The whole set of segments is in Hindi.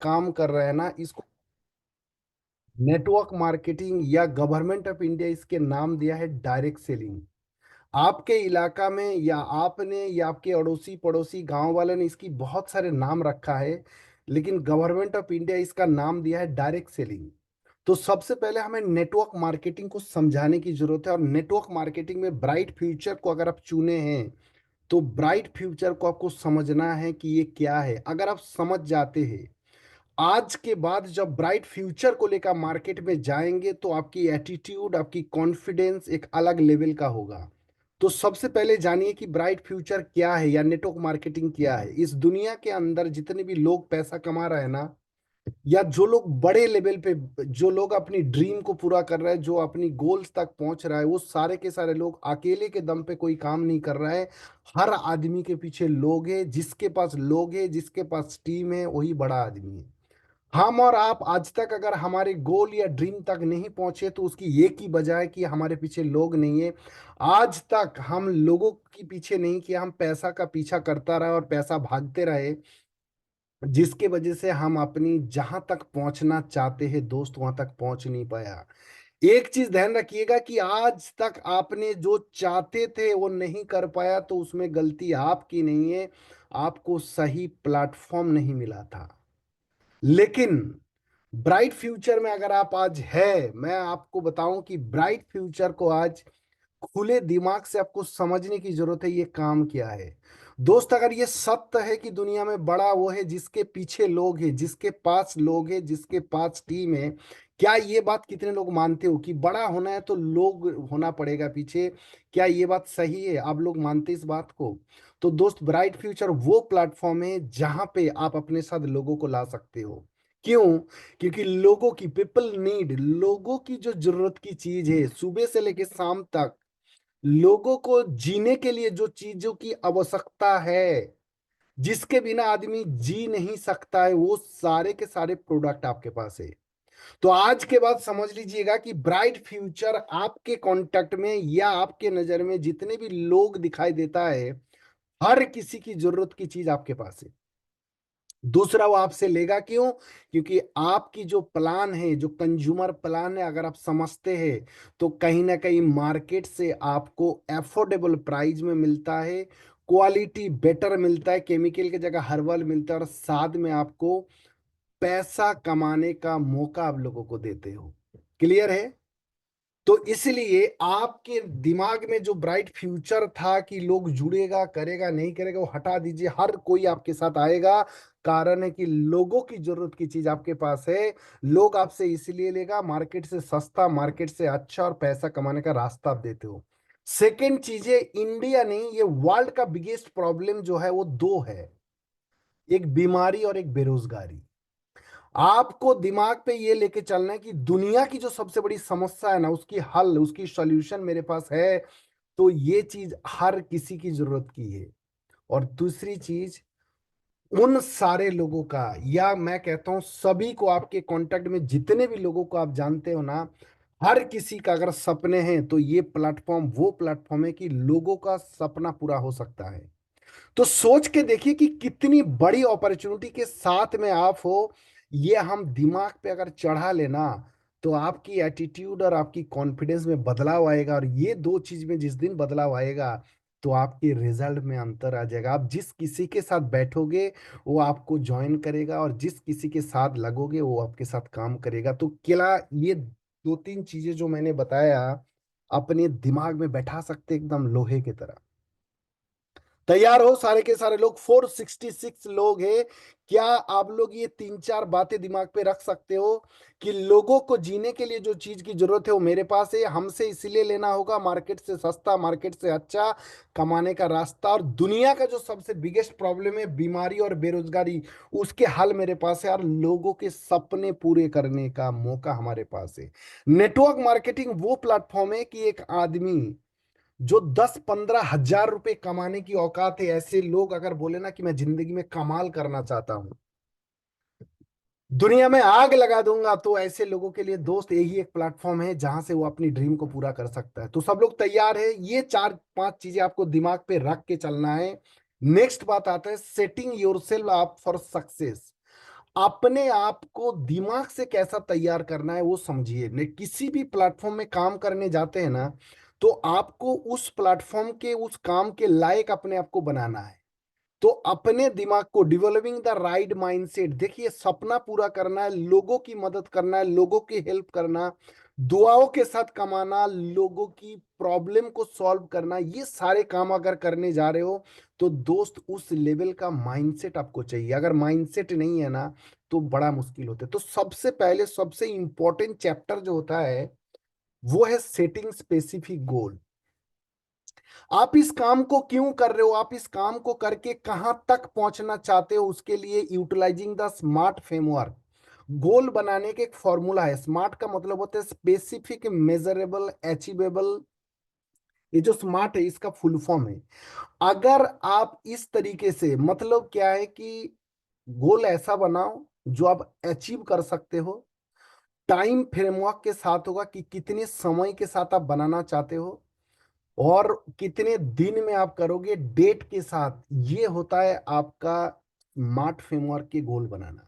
काम कर रहे हैं ना, इसको नेटवर्क मार्केटिंग या गवर्नमेंट ऑफ इंडिया इसके नाम दिया है डायरेक्ट सेलिंग। आपके इलाका में या आपने या आपके अड़ोसी पड़ोसी गांव वाले ने इसकी बहुत सारे नाम रखा है, लेकिन गवर्नमेंट ऑफ इंडिया इसका नाम दिया है डायरेक्ट सेलिंग। तो सबसे पहले हमें नेटवर्क मार्केटिंग को समझाने की जरूरत है, और नेटवर्क मार्केटिंग में ब्राइट फ्यूचर को अगर आप चुने हैं तो ब्राइट फ्यूचर को आपको समझना है कि ये क्या है। अगर आप समझ जाते हैं, आज के बाद जब ब्राइट फ्यूचर को लेकर मार्केट में जाएंगे तो आपकी एटीट्यूड, आपकी कॉन्फिडेंस एक अलग लेवल का होगा। तो सबसे पहले जानिए कि ब्राइट फ्यूचर क्या है या नेटवर्क मार्केटिंग क्या है। इस दुनिया के अंदर जितने भी लोग पैसा कमा रहे हैं ना, या जो लोग बड़े लेवल पे, जो लोग अपनी ड्रीम को पूरा कर रहे हैं, जो अपनी गोल्स तक पहुंच रहा है, वो सारे के सारे लोग अकेले के दम पे कोई काम नहीं कर रहा है। हर आदमी के पीछे लोग हैं, जिसके पास लोग हैं, जिसके पास टीम है, वही बड़ा आदमी है। हम और आप आज तक अगर हमारे गोल या ड्रीम तक नहीं पहुंचे तो उसकी एक ही वजह है कि हमारे पीछे लोग नहीं है। आज तक हम लोगों के पीछे नहीं किया, हम पैसा का पीछा करता रहे और पैसा भागते रहे, जिसके वजह से हम अपनी जहां तक पहुंचना चाहते हैं दोस्त वहां तक पहुंच नहीं पाया। एक चीज ध्यान रखिएगा कि आज तक आपने जो चाहते थे वो नहीं कर पाया तो उसमें गलती आपकी नहीं है, आपको सही प्लेटफॉर्म नहीं मिला था। लेकिन ब्राइट फ्यूचर में अगर आप आज है, मैं आपको बताऊं कि ब्राइट फ्यूचर को आज खुले दिमाग से आपको समझने की जरूरत है, ये काम क्या है। दोस्त, अगर ये सत्य है कि दुनिया में बड़ा वो है जिसके पीछे लोग हैं, जिसके पास लोग हैं, जिसके पास टीम है, क्या ये बात कितने लोग मानते हो कि बड़ा होना है तो लोग होना पड़ेगा पीछे? क्या ये बात सही है? आप लोग मानते इस बात को? तो दोस्त, ब्राइट फ्यूचर वो प्लेटफॉर्म है जहां पे आप अपने साथ लोगों को ला सकते हो। क्यों? क्योंकि लोगों की, पीपल नीड, लोगों की जो जरूरत की चीज है सुबह से लेकर शाम तक, लोगों को जीने के लिए जो चीजों की आवश्यकता है, जिसके बिना आदमी जी नहीं सकता है, वो सारे के सारे प्रोडक्ट आपके पास है। तो आज के बाद समझ लीजिएगा कि ब्राइट फ्यूचर आपके कांटेक्ट में या आपके नजर में जितने भी लोग दिखाई देता है, हर किसी की जरूरत की चीज आपके पास है। दूसरा, वो आपसे लेगा क्यों? क्योंकि आपकी जो प्लान है, जो कंज्यूमर प्लान है, अगर आप समझते हैं तो कहीं ना कहीं मार्केट से आपको अफोर्डेबल प्राइस में मिलता है, क्वालिटी बेटर मिलता है, केमिकल की जगह हर्बल मिलता है, और साथ में आपको पैसा कमाने का मौका आप लोगों को देते हो। क्लियर है? तो इसलिए आपके दिमाग में जो ब्राइट फ्यूचर था कि लोग जुड़ेगा करेगा नहीं करेगा, वो हटा दीजिए। हर कोई आपके साथ आएगा, कारण है कि लोगों की जरूरत की चीज आपके पास है। लोग आपसे इसलिए लेगा, मार्केट से सस्ता, मार्केट से अच्छा, और पैसा कमाने का रास्ता आप देते हो। सेकेंड चीज है, इंडिया नहीं, ये वर्ल्ड का बिगेस्ट प्रॉब्लम जो है वो दो है, एक बीमारी और एक बेरोजगारी। आपको दिमाग पे ये लेके चलना है कि दुनिया की जो सबसे बड़ी समस्या है ना, उसकी हल, उसकी सॉल्यूशन मेरे पास है। तो ये चीज हर किसी की जरूरत की है। और दूसरी चीज, उन सारे लोगों का, या मैं कहता हूं सभी को, आपके कांटेक्ट में जितने भी लोगों को आप जानते हो ना, हर किसी का अगर सपने हैं तो ये प्लेटफॉर्म वो प्लेटफॉर्म है कि लोगों का सपना पूरा हो सकता है। तो सोच के देखिए कि कितनी बड़ी अपॉर्चुनिटी के साथ में आप हो। ये हम दिमाग पे अगर चढ़ा लेना तो आपकी एटीट्यूड और आपकी कॉन्फिडेंस में बदलाव आएगा, और ये दो चीज में जिस दिन बदलाव आएगा तो आपके रिजल्ट में अंतर आ जाएगा। आप जिस किसी के साथ बैठोगे वो आपको ज्वाइन करेगा, और जिस किसी के साथ लगोगे वो आपके साथ काम करेगा। तो क्या ये दो तीन चीजें जो मैंने बताया अपने दिमाग में बैठा सकते एकदम लोहे की तरह? तैयार हो सारे के सारे लोग? 466 लोग हैं। क्या आप लोग ये तीन चार बातें दिमाग पे रख सकते हो कि लोगों को जीने के लिए जो चीज की जरूरत है वो मेरे पास है, हमसे इसलिए लेना होगा, मार्केट से सस्ता, मार्केट से अच्छा, कमाने का रास्ता, और दुनिया का जो सबसे बिगेस्ट प्रॉब्लम है बीमारी और बेरोजगारी, उसके हल मेरे पास है, और लोगों के सपने पूरे करने का मौका हमारे पास है। नेटवर्क मार्केटिंग वो प्लेटफॉर्म है कि एक आदमी जो 10-15 हजार रुपए कमाने की औकात है, ऐसे लोग अगर बोले ना कि मैं जिंदगी में कमाल करना चाहता हूं, दुनिया में आग लगा दूंगा, तो ऐसे लोगों के लिए दोस्त यही एक प्लेटफॉर्म है जहां से वो अपनी ड्रीम को पूरा कर सकता है। तो सब लोग तैयार है? ये चार पांच चीजें आपको दिमाग पे रख के चलना है। नेक्स्ट बात आता है setting yourself up for success. अपने आप को दिमाग से कैसा तैयार करना है वो समझिए। ने किसी भी प्लेटफॉर्म में काम करने जाते हैं ना, तो आपको उस प्लेटफॉर्म के उस काम के लायक अपने आप को बनाना है। तो अपने दिमाग को डेवलपिंग द राइट माइंडसेट, देखिए सपना पूरा करना है, लोगों की मदद करना है, लोगों की हेल्प करना, दुआओं के साथ कमाना, लोगों की प्रॉब्लम को सॉल्व करना, ये सारे काम अगर करने जा रहे हो तो दोस्त उस लेवल का माइंडसेट आपको चाहिए। अगर माइंडसेट नहीं है ना तो बड़ा मुश्किल होता है। तो सबसे पहले सबसे इंपॉर्टेंट चैप्टर जो होता है वो है सेटिंग स्पेसिफिक गोल। आप इस काम को क्यों कर रहे हो, आप इस काम को करके कहां तक पहुंचना चाहते हो, उसके लिए यूटिलाइजिंग द स्मार्ट फ्रेमवर्क। गोल बनाने के एक फॉर्मूला है। स्मार्ट का मतलब होता है स्पेसिफिक, मेजरेबल, अचीवेबल। ये जो स्मार्ट है इसका फुल फॉर्म है। अगर आप इस तरीके से, मतलब क्या है कि गोल ऐसा बनाओ जो आप अचीव कर सकते हो, टाइम फ्रेमवर्क के साथ होगा कि कितने समय के साथ आप बनाना चाहते हो और कितने दिन में आप करोगे, डेट के साथ। ये होता है आपका स्मार्ट फ्रेमवर्क के गोल बनाना।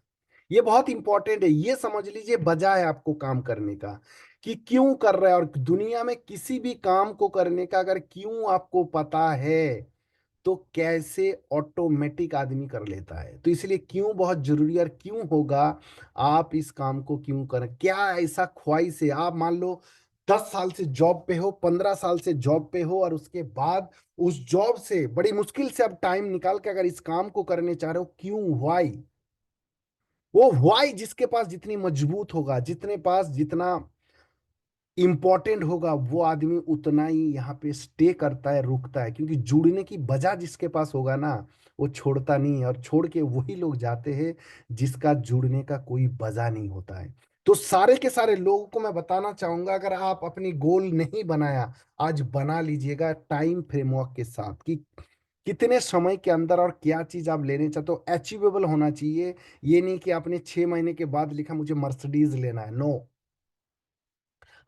ये बहुत इंपॉर्टेंट है, ये समझ लीजिए वजह है आपको काम करने का कि क्यों कर रहा है। और दुनिया में किसी भी काम को करने का अगर क्यों आपको पता है तो कैसे ऑटोमेटिक आदमी कर लेता है। तो इसलिए क्यों बहुत जरूरी है। और क्यों होगा, आप इस काम को क्यों करें, क्या ऐसा ख्वाहिश है। आप मान लो 10 साल से जॉब पे हो, 15 साल से जॉब पे हो, और उसके बाद उस जॉब से बड़ी मुश्किल से आप टाइम निकाल के अगर इस काम को करने चाह रहे हो, क्यों, वाई। वो वाई जिसके पास जितनी मजबूत होगा, जितने पास जितना इंपॉर्टेंट होगा, वो आदमी उतना ही यहाँ पे स्टे करता है, रुकता है। क्योंकि जुड़ने की वजह जिसके पास होगा ना, वो छोड़ता नहीं है। और छोड़ के वही लोग जाते हैं जिसका जुड़ने का कोई वजह नहीं होता है। तो सारे के सारे लोगों को मैं बताना चाहूंगा, अगर आप अपनी गोल नहीं बनाया, आज बना लीजिएगा टाइम फ्रेमवर्क के साथ कि कितने समय के अंदर और क्या चीज आप लेने चाहते हो। अचीवेबल होना चाहिए। ये नहीं कि आपने 6 महीने के बाद लिखा मुझे मर्सिडीज लेना है, नो।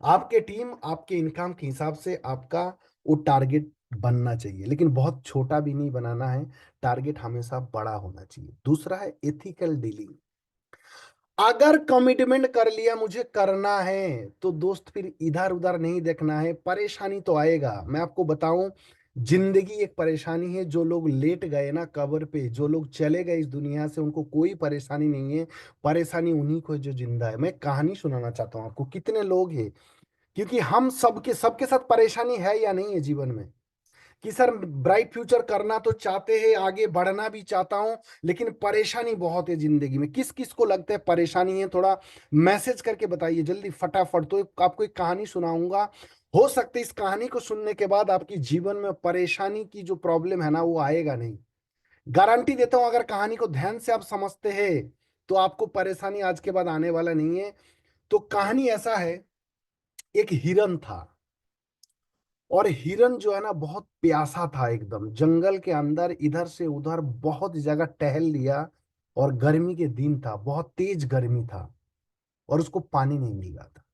आपके टीम आपके इनकम के हिसाब से आपका वो टारगेट बनना चाहिए, लेकिन बहुत छोटा भी नहीं बनाना है। टारगेट हमेशा बड़ा होना चाहिए। दूसरा है एथिकल डीलिंग। अगर कमिटमेंट कर लिया मुझे करना है तो दोस्त फिर इधर उधर नहीं देखना है। परेशानी तो आएगा, मैं आपको बताऊं, जिंदगी एक परेशानी है। जो लोग लेट गए ना कब्र पे, जो लोग चले गए इस दुनिया से, उनको कोई परेशानी नहीं है। परेशानी उन्हीं को है जो जिंदा है। मैं कहानी सुनाना चाहता हूँ आपको, कितने लोग हैं, क्योंकि हम सबके सबके साथ परेशानी है या नहीं है जीवन में, कि सर ब्राइट फ्यूचर करना तो चाहते हैं, आगे बढ़ना भी चाहता हूं, लेकिन परेशानी बहुत है जिंदगी में। किस किस को लगता है परेशानी है, थोड़ा मैसेज करके बताइए जल्दी फटाफट। तो आपको एक कहानी सुनाऊंगा, हो सकता है इस कहानी को सुनने के बाद आपकी जीवन में परेशानी की जो प्रॉब्लम है ना वो आएगा नहीं। गारंटी देता हूं, अगर कहानी को ध्यान से आप समझते हैं तो आपको परेशानी आज के बाद आने वाला नहीं है। तो कहानी ऐसा है, एक हिरन था, और हिरन जो है ना बहुत प्यासा था, एकदम जंगल के अंदर इधर से उधर बहुत जगह टहल लिया। और गर्मी के दिन था, बहुत तेज गर्मी था, और उसको पानी नहीं मिल रहा था।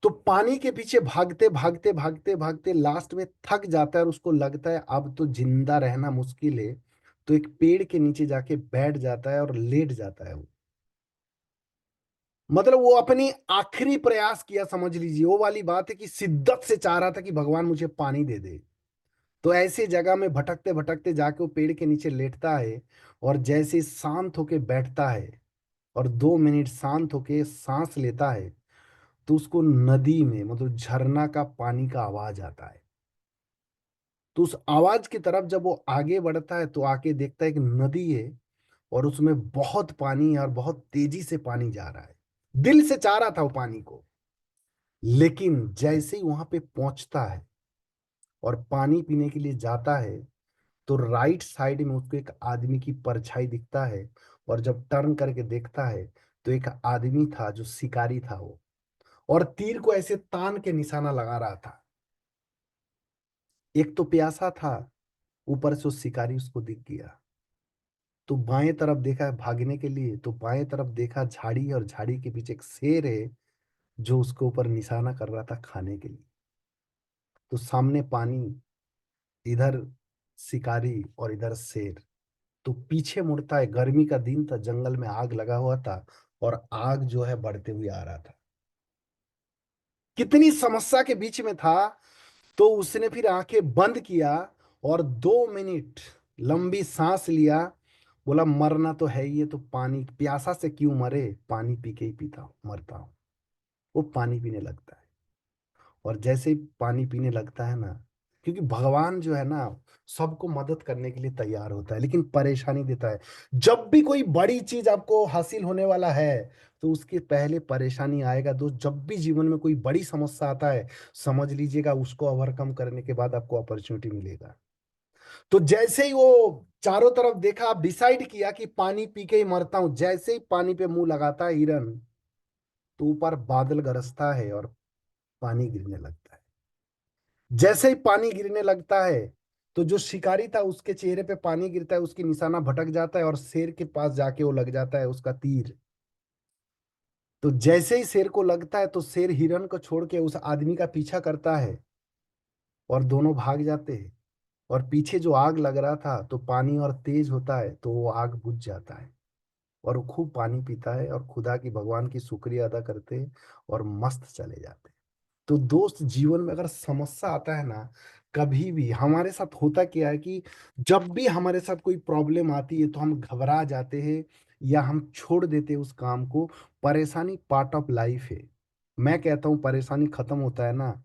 तो पानी के पीछे भागते भागते भागते भागते लास्ट में थक जाता है, और उसको लगता है अब तो जिंदा रहना मुश्किल है। तो एक पेड़ के नीचे जाके बैठ जाता है और लेट जाता है वो। मतलब वो अपनी आखिरी प्रयास किया, समझ लीजिए वो वाली बात है कि शिद्दत से चाह रहा था कि भगवान मुझे पानी दे दे। तो ऐसी जगह में भटकते भटकते जाके वो पेड़ के नीचे लेटता है, और जैसे ही शांत होके बैठता है और 2 मिनट शांत होके सांस लेता है, तो उसको नदी में, मतलब झरना का पानी का आवाज आता है। तो उस आवाज की तरफ जब वो आगे बढ़ता है तो आके देखता है कि नदी है, और उसमें बहुत पानी है और बहुत तेजी से पानी जा रहा है। दिल से चाह रहा था वो पानी को, लेकिन जैसे ही वहां पे पहुंचता है और पानी पीने के लिए जाता है, तो राइट साइड में उसको एक आदमी की परछाई दिखता है। और जब टर्न करके देखता है तो एक आदमी था जो शिकारी था वो, और तीर को ऐसे तान के निशाना लगा रहा था। एक तो प्यासा था, ऊपर से वो शिकारी उसको दिख गया। तो बाएं तरफ देखा भागने के लिए, तो बाएं तरफ देखा झाड़ी है, और झाड़ी के पीछे एक शेर है जो उसके ऊपर निशाना कर रहा था खाने के लिए। तो सामने पानी, इधर शिकारी और इधर शेर। तो पीछे मुड़ता है, गर्मी का दिन था, जंगल में आग लगा हुआ था, और आग जो है बढ़ते हुए आ रहा था, कितनी समस्या के बीच में था। तो उसने फिर आंखें बंद किया और 2 मिनट लंबी सांस लिया, बोला मरना तो है ही है, तो पानी प्यासा से क्यों मरे, पानी पी के ही पीता मरता हूं। वो पानी पीने लगता है, और जैसे ही पानी पीने लगता है ना, क्योंकि भगवान जो है ना सबको मदद करने के लिए तैयार होता है, लेकिन परेशानी देता है। जब भी कोई बड़ी चीज आपको हासिल होने वाला है, तो उसके पहले परेशानी आएगा दोस्त। जब भी जीवन में कोई बड़ी समस्या आता है, समझ लीजिएगा उसको ओवरकम करने के बाद आपको अपॉर्चुनिटी मिलेगा। तो जैसे ही वो चारों तरफ देखा, डिसाइड किया कि पानी पी के ही मरता हूं, जैसे ही पानी पे मुंह लगाता है हिरन, तो ऊपर बादल गरजता है और पानी गिरने लगता है। जैसे ही पानी गिरने लगता है, तो जो शिकारी था उसके चेहरे पे पानी गिरता है, उसकी निशाना भटक जाता है और शेर के पास जाके वो लग जाता है उसका तीर। तो जैसे ही शेर को लगता है, तो शेर हिरन को छोड़ के उस आदमी का पीछा करता है, और दोनों भाग जाते हैं। और पीछे जो आग लग रहा था, तो पानी और तेज होता है, तो वो आग बुझ जाता है, और वो खूब पानी पीता है और खुदा की भगवान की शुक्रिया अदा करते हैं, और मस्त चले जाते हैं। तो दोस्त, जीवन में अगर समस्या आता है ना, कभी भी हमारे साथ होता क्या है कि जब भी हमारे साथ कोई प्रॉब्लम आती है, तो हम घबरा जाते हैं या हम छोड़ देते हैं उस काम को। परेशानी पार्ट ऑफ लाइफ है। मैं कहता हूँ परेशानी खत्म होता है ना,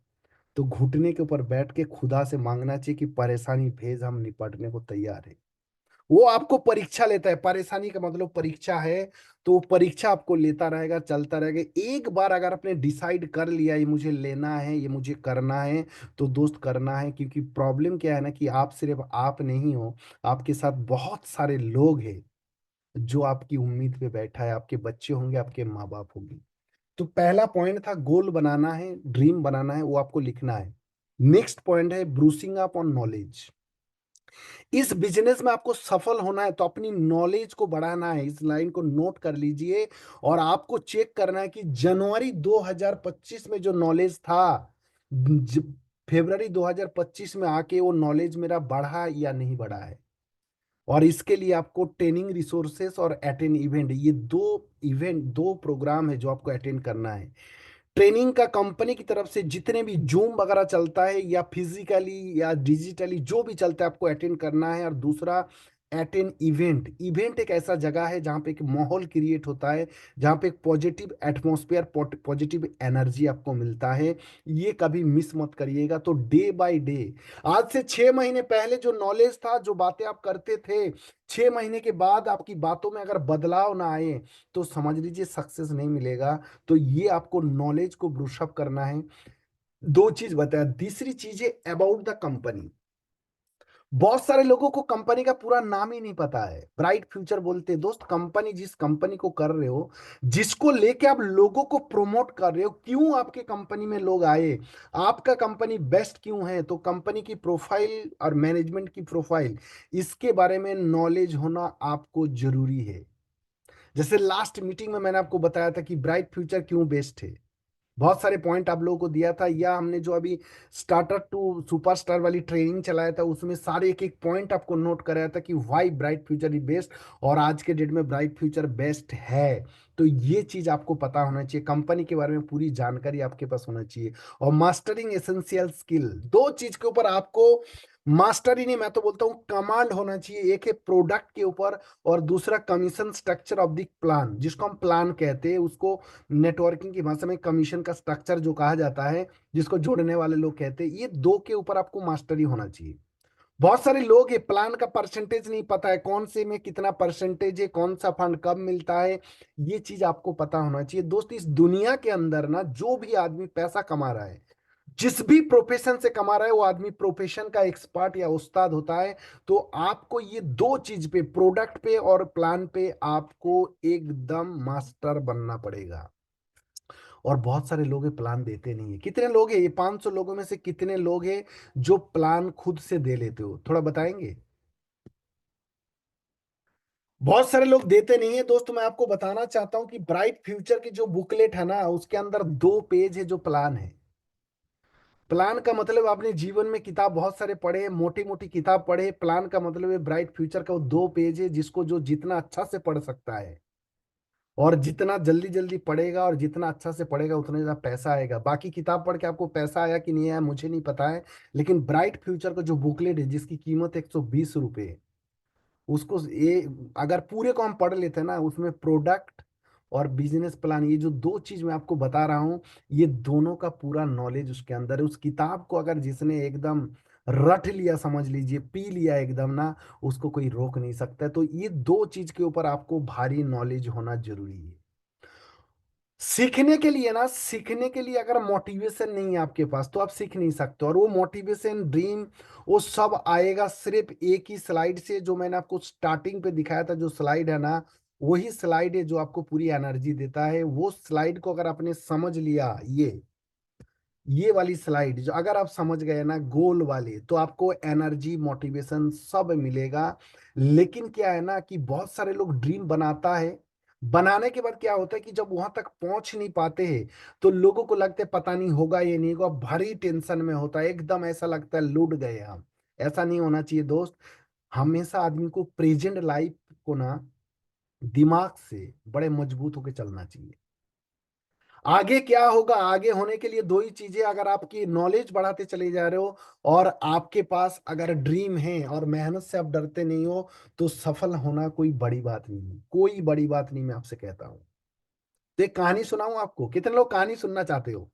तो घुटने के ऊपर बैठ के खुदा से मांगना चाहिए कि परेशानी भेज, हम निपटने को तैयार है। वो आपको परीक्षा लेता है, परेशानी का मतलब परीक्षा है। तो वो परीक्षा आपको लेता रहेगा, चलता रहेगा। एक बार अगर आपने डिसाइड कर लिया ये मुझे लेना है, ये मुझे करना है, तो दोस्त करना है। क्योंकि प्रॉब्लम क्या है ना, कि आप सिर्फ आप नहीं हो, आपके साथ बहुत सारे लोग हैं जो आपकी उम्मीद पे बैठा है। आपके बच्चे होंगे, आपके माँ बाप होंगे। तो पहला पॉइंट था गोल बनाना है, ड्रीम बनाना है, वो आपको लिखना है। नेक्स्ट पॉइंट है ब्रूसिंग अप ऑन नॉलेज। इस बिजनेस में आपको सफल होना है, तो अपनी नॉलेज को बढ़ाना है। इस लाइन को नोट कर लीजिए, और आपको चेक करना है कि जनवरी 2025 में जो नॉलेज था, ज- फरवरी 2025 में आके वो नॉलेज मेरा बढ़ा या नहीं बढ़ा है। और इसके लिए आपको ट्रेनिंग रिसोर्सेस और अटेंड इवेंट, ये दो प्रोग्राम है जो आपको अटेंड करना है। ट्रेनिंग का कंपनी की तरफ से जितने भी जूम वगैरह चलता है, या फिजिकली या डिजिटली जो भी चलता है, आपको अटेंड करना है। और दूसरा, अटेंड इवेंट। इवेंट एक ऐसा जगह है जहाँ पे एक माहौल क्रिएट होता है, जहाँ पे एक पॉजिटिव एटमॉस्फेयर, पॉजिटिव एनर्जी आपको मिलता है। ये कभी मिस मत करिएगा। तो डे बाय डे, आज से 6 महीने पहले जो नॉलेज था, जो बातें आप करते थे, 6 महीने के बाद आपकी बातों में अगर बदलाव ना आए, तो समझ लीजिए सक्सेस नहीं मिलेगा। तो ये आपको नॉलेज को ब्रूशअप करना है। दो चीज बताया। तीसरी चीज है अबाउट द कंपनी। बहुत सारे लोगों को कंपनी का पूरा नाम ही नहीं पता है। ब्राइट फ्यूचर बोलते हैं दोस्त, कंपनी जिस कंपनी को कर रहे हो, जिसको लेके आप लोगों को प्रोमोट कर रहे हो, क्यों आपके कंपनी में लोग आए, आपका कंपनी बेस्ट क्यों है, तो कंपनी की प्रोफाइल और मैनेजमेंट की प्रोफाइल, इसके बारे में नॉलेज होना आपको जरूरी है। जैसे लास्ट मीटिंग में मैंने आपको बताया था कि ब्राइट फ्यूचर क्यों बेस्ट है, बहुत सारे पॉइंट आप लोगों को दिया था। या हमने जो अभी स्टार्टर टू सुपरस्टार वाली ट्रेनिंग चलाया था, उसमें सारे एक एक पॉइंट आपको नोट कराया था कि why bright future is best, और आज के डेट में ब्राइट फ्यूचर बेस्ट है। तो ये चीज आपको पता होना चाहिए, कंपनी के बारे में पूरी जानकारी आपके पास होना चाहिए। और मास्टरिंग एसेंशियल स्किल, दो चीज के ऊपर आपको मास्टरी नहीं, मैं तो बोलता हूँ कमांड होना चाहिए। एक है प्रोडक्ट के ऊपर, और दूसरा commission structure of the plan, जिसको हम प्लान कहते हैं, उसको नेटवर्किंग की भाषा में कमीशन का स्ट्रक्चर जो कहा जाता है, जिसको जोड़ने वाले लोग कहते हैं। ये दो के ऊपर आपको मास्टरी होना चाहिए। बहुत सारे लोग ये प्लान का परसेंटेज नहीं पता है, कौन से में कितना परसेंटेज है, कौन सा फंड कब मिलता है, ये चीज आपको पता होना चाहिए। दोस्त, इस दुनिया के अंदर ना जो भी आदमी पैसा कमा रहा है, जिस भी प्रोफेशन से कमा रहा है, वो आदमी प्रोफेशन का एक्सपर्ट या उस्ताद होता है। तो आपको ये दो चीज पे, प्रोडक्ट पे और प्लान पे, आपको एकदम मास्टर बनना पड़ेगा। और बहुत सारे लोग ये प्लान देते नहीं है। कितने लोग हैं, ये 500 लोगों में से कितने लोग हैं जो प्लान खुद से दे लेते हो, थोड़ा बताएंगे। बहुत सारे लोग देते नहीं है दोस्त। मैं आपको बताना चाहता हूं कि ब्राइट फ्यूचर की जो बुकलेट है ना, उसके अंदर 2 पेज है जो प्लान है। प्लान का मतलब आपने जीवन में किताब बहुत सारे पढ़े, मोटी मोटी किताब पढ़े। प्लान का मतलब है ब्राइट फ्यूचर का वो 2 पेज है, जिसको जो जितना अच्छा से पढ़ सकता है, और जितना जल्दी जल्दी पढ़ेगा और जितना अच्छा से पढ़ेगा उतना ज्यादा पैसा आएगा। बाकी किताब पढ़ के आपको पैसा आया कि नहीं आया मुझे नहीं पता है, लेकिन ब्राइट फ्यूचर का जो बुकलेट है जिसकी कीमत 120 रुपये है, उसको ये अगर पूरे को हम पढ़ लेते हैं ना, उसमें प्रोडक्ट और बिजनेस प्लान, ये जो 2 चीज मैं आपको बता रहा हूँ, ये दोनों का पूरा नॉलेज उसके अंदर है। उस किताब को अगर जिसने एकदम रट लिया, समझ लीजिए पी लिया एकदम ना, उसको कोई रोक नहीं सकता है। तो ये 2 चीज के ऊपर आपको भारी नॉलेज होना जरूरी है। सीखने के लिए ना, सीखने के लिए अगर मोटिवेशन नहीं है आपके पास तो आप सीख नहीं सकते। और वो मोटिवेशन, ड्रीम, वो सब आएगा सिर्फ एक ही स्लाइड से, जो मैंने आपको स्टार्टिंग पे दिखाया था, जो स्लाइड है ना, वही स्लाइड है जो आपको पूरी एनर्जी देता है। वो स्लाइड को अगर आपने समझ लिया, ये वाली स्लाइड जो अगर आप समझ गए ना, गोल वाले, तो आपको एनर्जी, मोटिवेशन सब मिलेगा। लेकिन क्या है ना कि बहुत सारे लोग ड्रीम बनाता है, बनाने के बाद क्या होता है कि जब वहां तक पहुंच नहीं पाते हैं, तो लोगों को लगता है पता नहीं होगा ये नहीं होगा, भारी टेंशन में होता है, एकदम ऐसा लगता है लूट गए हम। ऐसा नहीं होना चाहिए दोस्त। हमेशा आदमी को प्रेजेंट लाइफ को ना दिमाग से बड़े मजबूत होकर चलना चाहिए। आगे क्या होगा, आगे होने के लिए 2 ही चीजें, अगर आपकी नॉलेज बढ़ाते चले जा रहे हो और आपके पास अगर ड्रीम है और मेहनत से आप डरते नहीं हो, तो सफल होना कोई बड़ी बात नहीं है, कोई बड़ी बात नहीं, मैं आपसे कहता हूं। तो एक कहानी सुनाऊं आपको, कितने लोग कहानी सुनना चाहते हो?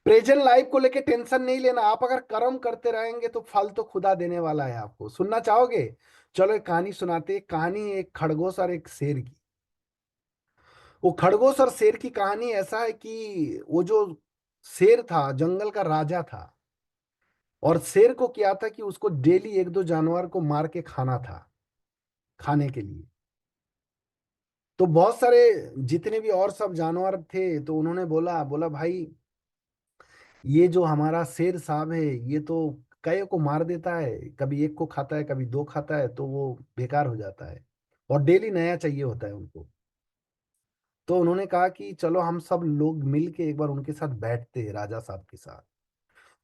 प्रेजेंट लाइफ को लेके टेंशन नहीं लेना, आप अगर कर्म करते रहेंगे तो फल तो खुदा देने वाला है आपको। सुनना चाहोगे? चलो एक कहानी सुनाते। कहानी एक खरगोश और एक शेर की। वो खरगोश और शेर की कहानी ऐसा है कि वो जो शेर था, जंगल का राजा था, और शेर को क्या था कि उसको डेली एक दो जानवर को मार के खाना था, खाने के लिए। तो बहुत सारे जितने भी और सब जानवर थे, तो उन्होंने बोला बोला भाई, ये जो हमारा शेर साहब है, ये तो कई को मार देता है, कभी एक को खाता है कभी दो खाता है, तो वो बेकार हो जाता है, और डेली नया चाहिए होता है उनको। तो उन्होंने कहा कि चलो हम सब लोग मिल के एक बार उनके साथ बैठते हैं, राजा साहब के साथ।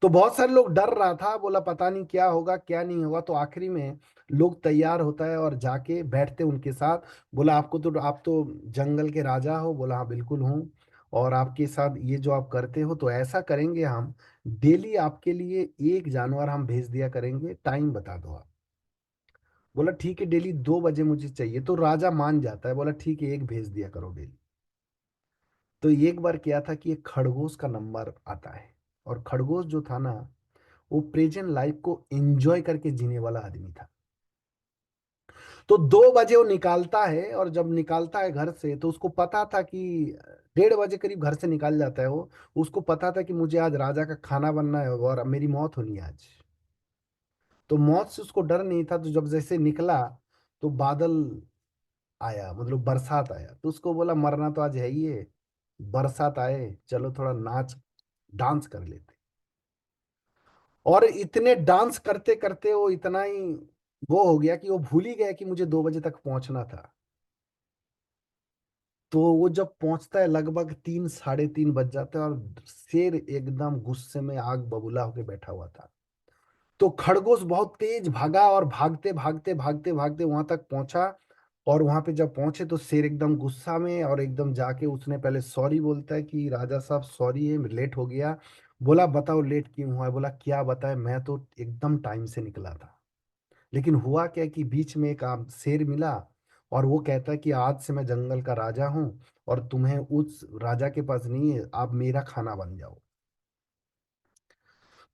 तो बहुत सारे लोग डर रहा था, बोला पता नहीं क्या होगा क्या नहीं होगा। तो आखिरी में लोग तैयार होता है और जाके बैठते उनके साथ। बोला आपको तो, आप तो जंगल के राजा हो? बोला हाँ बिल्कुल हूँ। और आपके साथ ये जो आप करते हो, तो ऐसा करेंगे हम, डेली आपके लिए एक जानवर हम भेज दिया करेंगे, टाइम बता दो आप। बोला ठीक है, डेली 2 बजे मुझे चाहिए। तो राजा मान जाता है, बोला ठीक है, एक भेज दिया करो डेली। तो एक बार क्या था कि एक खरगोश का नंबर आता है। और खरगोश जो था ना, वो प्रेजेंट लाइफ को एंजॉय करके जीने वाला आदमी था। तो 2 बजे वो निकालता है, और जब निकालता है घर से, तो उसको पता था कि 1:30 बजे करीब घर से निकाल जाता है वो। उसको पता था कि मुझे आज राजा का खाना बनना है और मेरी मौत होनी है आज। तो मौत से उसको डर नहीं था। तो जब जैसे निकला, तो बादल आया, मतलब बरसात आया। तो उसको बोला मरना तो आज है ही है, बरसात आए, चलो थोड़ा नाच डांस कर लेते। और इतने डांस करते करते वो इतना ही वो हो गया कि वो भूल ही गया कि मुझे 2 बजे तक पहुंचना था। तो वो जब पहुंचता है, लगभग 3 साढ़े 3 बज जाता है, और शेर एकदम गुस्से में आग बबूला होके बैठा हुआ था। तो खरगोश बहुत तेज भागा, और भागते भागते भागते भागते वहां तक पहुंचा। और वहां पे जब पहुंचे, तो शेर एकदम गुस्सा में, और एकदम जाके उसने पहले सॉरी बोलता है कि राजा साहब सॉरी है, लेट हो गया। बोला बताओ लेट क्यों हुआ है? बोला क्या बताए, मैं तो एकदम टाइम से निकला था। लेकिन हुआ क्या कि बीच में एक शेर मिला, और वो कहता है कि आज से मैं जंगल का राजा हूँ, और तुम्हें उस राजा के पास नहीं है, आप मेरा खाना बन जाओ।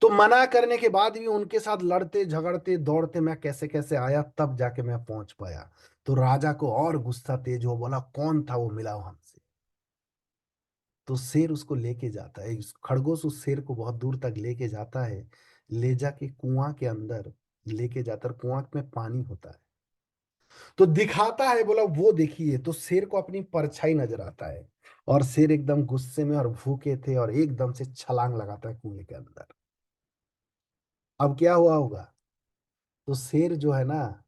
तो मना करने के बाद भी उनके साथ लड़ते झगड़ते दौड़ते मैं कैसे कैसे आया, तब जाके मैं पहुंच पाया। तो राजा को और गुस्सा तेज हो, बोला कौन था वो, मिलाओ हमसे। तो शेर उसको लेके जाता है, खरगोश उस शेर को बहुत दूर तक लेके जाता है, ले जाके कुआं के अंदर लेके जाता है। कुआं में पानी होता है, तो दिखाता है, बोला वो देखिए। तो शेर को अपनी परछाई नजर आता है, और शेर एकदम गुस्से में और भूखे थे, और एकदम से छलांग लगाता है कुएं के अंदर। अब क्या हुआ होगा? तो शेर जो है ना,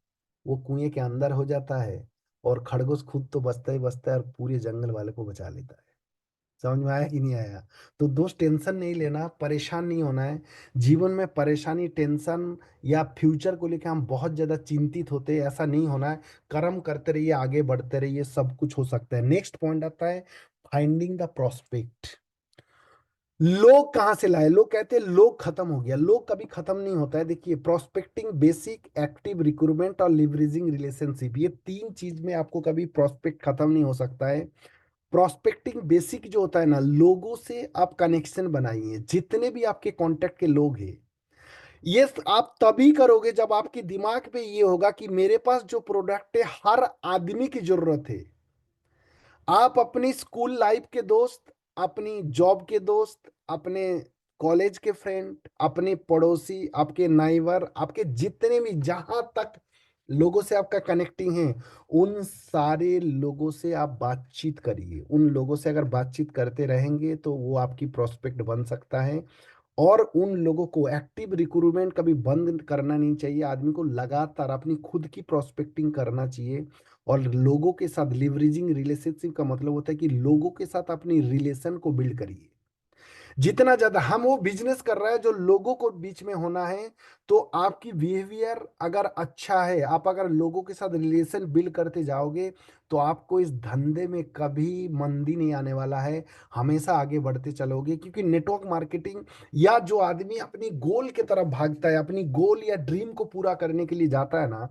वो कुएं के अंदर हो जाता है, और खरगोश खुद तो बचता ही बचता है, और पूरे जंगल वाले को बचा लेता है। समझ में आया कि नहीं आया? तो दोस्त टेंशन नहीं लेना, परेशान नहीं होना है। जीवन में परेशानी, टेंशन या फ्यूचर को लेकर हम बहुत ज्यादा चिंतित होते हैं, ऐसा नहीं होना है। कर्म करते रहिए, आगे बढ़ते रहिए, सब कुछ हो सकता है। नेक्स्ट पॉइंट आता है फाइंडिंग द प्रोस्पेक्ट। लोग कहाँ से लाए? लोग कहते हैं लोग खत्म हो गया। लोग कभी खत्म नहीं होता है। देखिए, प्रोस्पेक्टिंग, बेसिक, एक्टिव रिक्रूटमेंट और लिवरेजिंग रिलेशनशिप, ये तीन चीज में आपको कभी प्रोस्पेक्ट खत्म नहीं हो सकता है। प्रोस्पेक्टिंग बेसिक जो होता है ना, लोगों से आप कनेक्शन बनाइए, जितने भी आपके कांटेक्ट के लोग हैं। ये आप तभी करोगे जब आपके दिमाग पे ये होगा कि मेरे पास जो प्रोडक्ट है हर आदमी की जरूरत है। आप अपनी स्कूल लाइफ के दोस्त, अपनी जॉब के दोस्त, अपने कॉलेज के फ्रेंड, अपने पड़ोसी, आपके नाइबर, आपके जितने भी जहां तक लोगों से आपका कनेक्टिंग है, उन सारे लोगों से आप बातचीत करिए। उन लोगों से अगर बातचीत करते रहेंगे तो वो आपकी प्रोस्पेक्ट बन सकता है। और उन लोगों को एक्टिव रिक्रूटमेंट कभी बंद करना नहीं चाहिए। आदमी को लगातार अपनी खुद की प्रोस्पेक्टिंग करना चाहिए। और लोगों के साथ लिवरेजिंग रिलेशनशिप का मतलब होता है कि लोगों के साथ अपनी रिलेशन को बिल्ड करिए। जितना ज्यादा हम वो बिजनेस कर रहा है जो लोगों को बीच में होना है, तो आपकी बिहेवियर अगर अच्छा है, आप अगर लोगों के साथ रिलेशन बिल्ड करते जाओगे, तो आपको इस धंधे में कभी मंदी नहीं आने वाला है। हमेशा आगे बढ़ते चलोगे, क्योंकि नेटवर्क मार्केटिंग, या जो आदमी अपनी गोल की तरफ भागता है, अपनी गोल या ड्रीम को पूरा करने के लिए जाता है ना,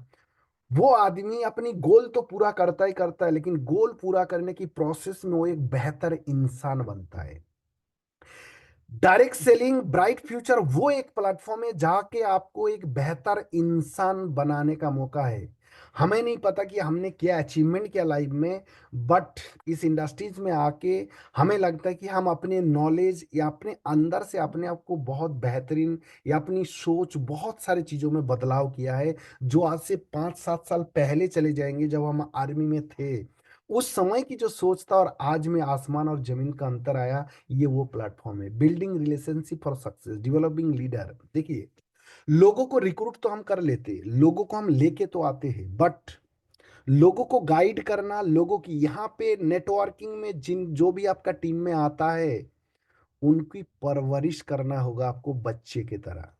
वो आदमी अपनी गोल तो पूरा करता है, लेकिन गोल पूरा करने की प्रोसेस में वो एक बेहतर इंसान बनता है। डायरेक्ट सेलिंग ब्राइट फ्यूचर वो एक प्लेटफॉर्म है जहाँ के आपको एक बेहतर इंसान बनाने का मौका है। हमें नहीं पता कि हमने क्या अचीवमेंट किया लाइफ में, बट इस इंडस्ट्रीज में आके हमें लगता है कि हम अपने नॉलेज या अपने अंदर से अपने आप को बहुत बेहतरीन, या अपनी सोच, बहुत सारी चीज़ों में बदलाव किया है, जो आज से 5-7 साल पहले चले जाएंगे जब हम आर्मी में थे। उस समय की जो सोच था और आज में आसमान और जमीन का अंतर आया। ये वो प्लेटफॉर्म है, building relationship for success, developing leader. देखिए, लोगों को रिक्रूट तो हम कर लेते हैं, लोगों को हम लेके तो आते हैं, बट लोगों को गाइड करना, लोगों की यहाँ पे नेटवर्किंग में जिन जो भी आपका टीम में आता है, उनकी परवरिश करना होगा आपको बच्चे की तरह।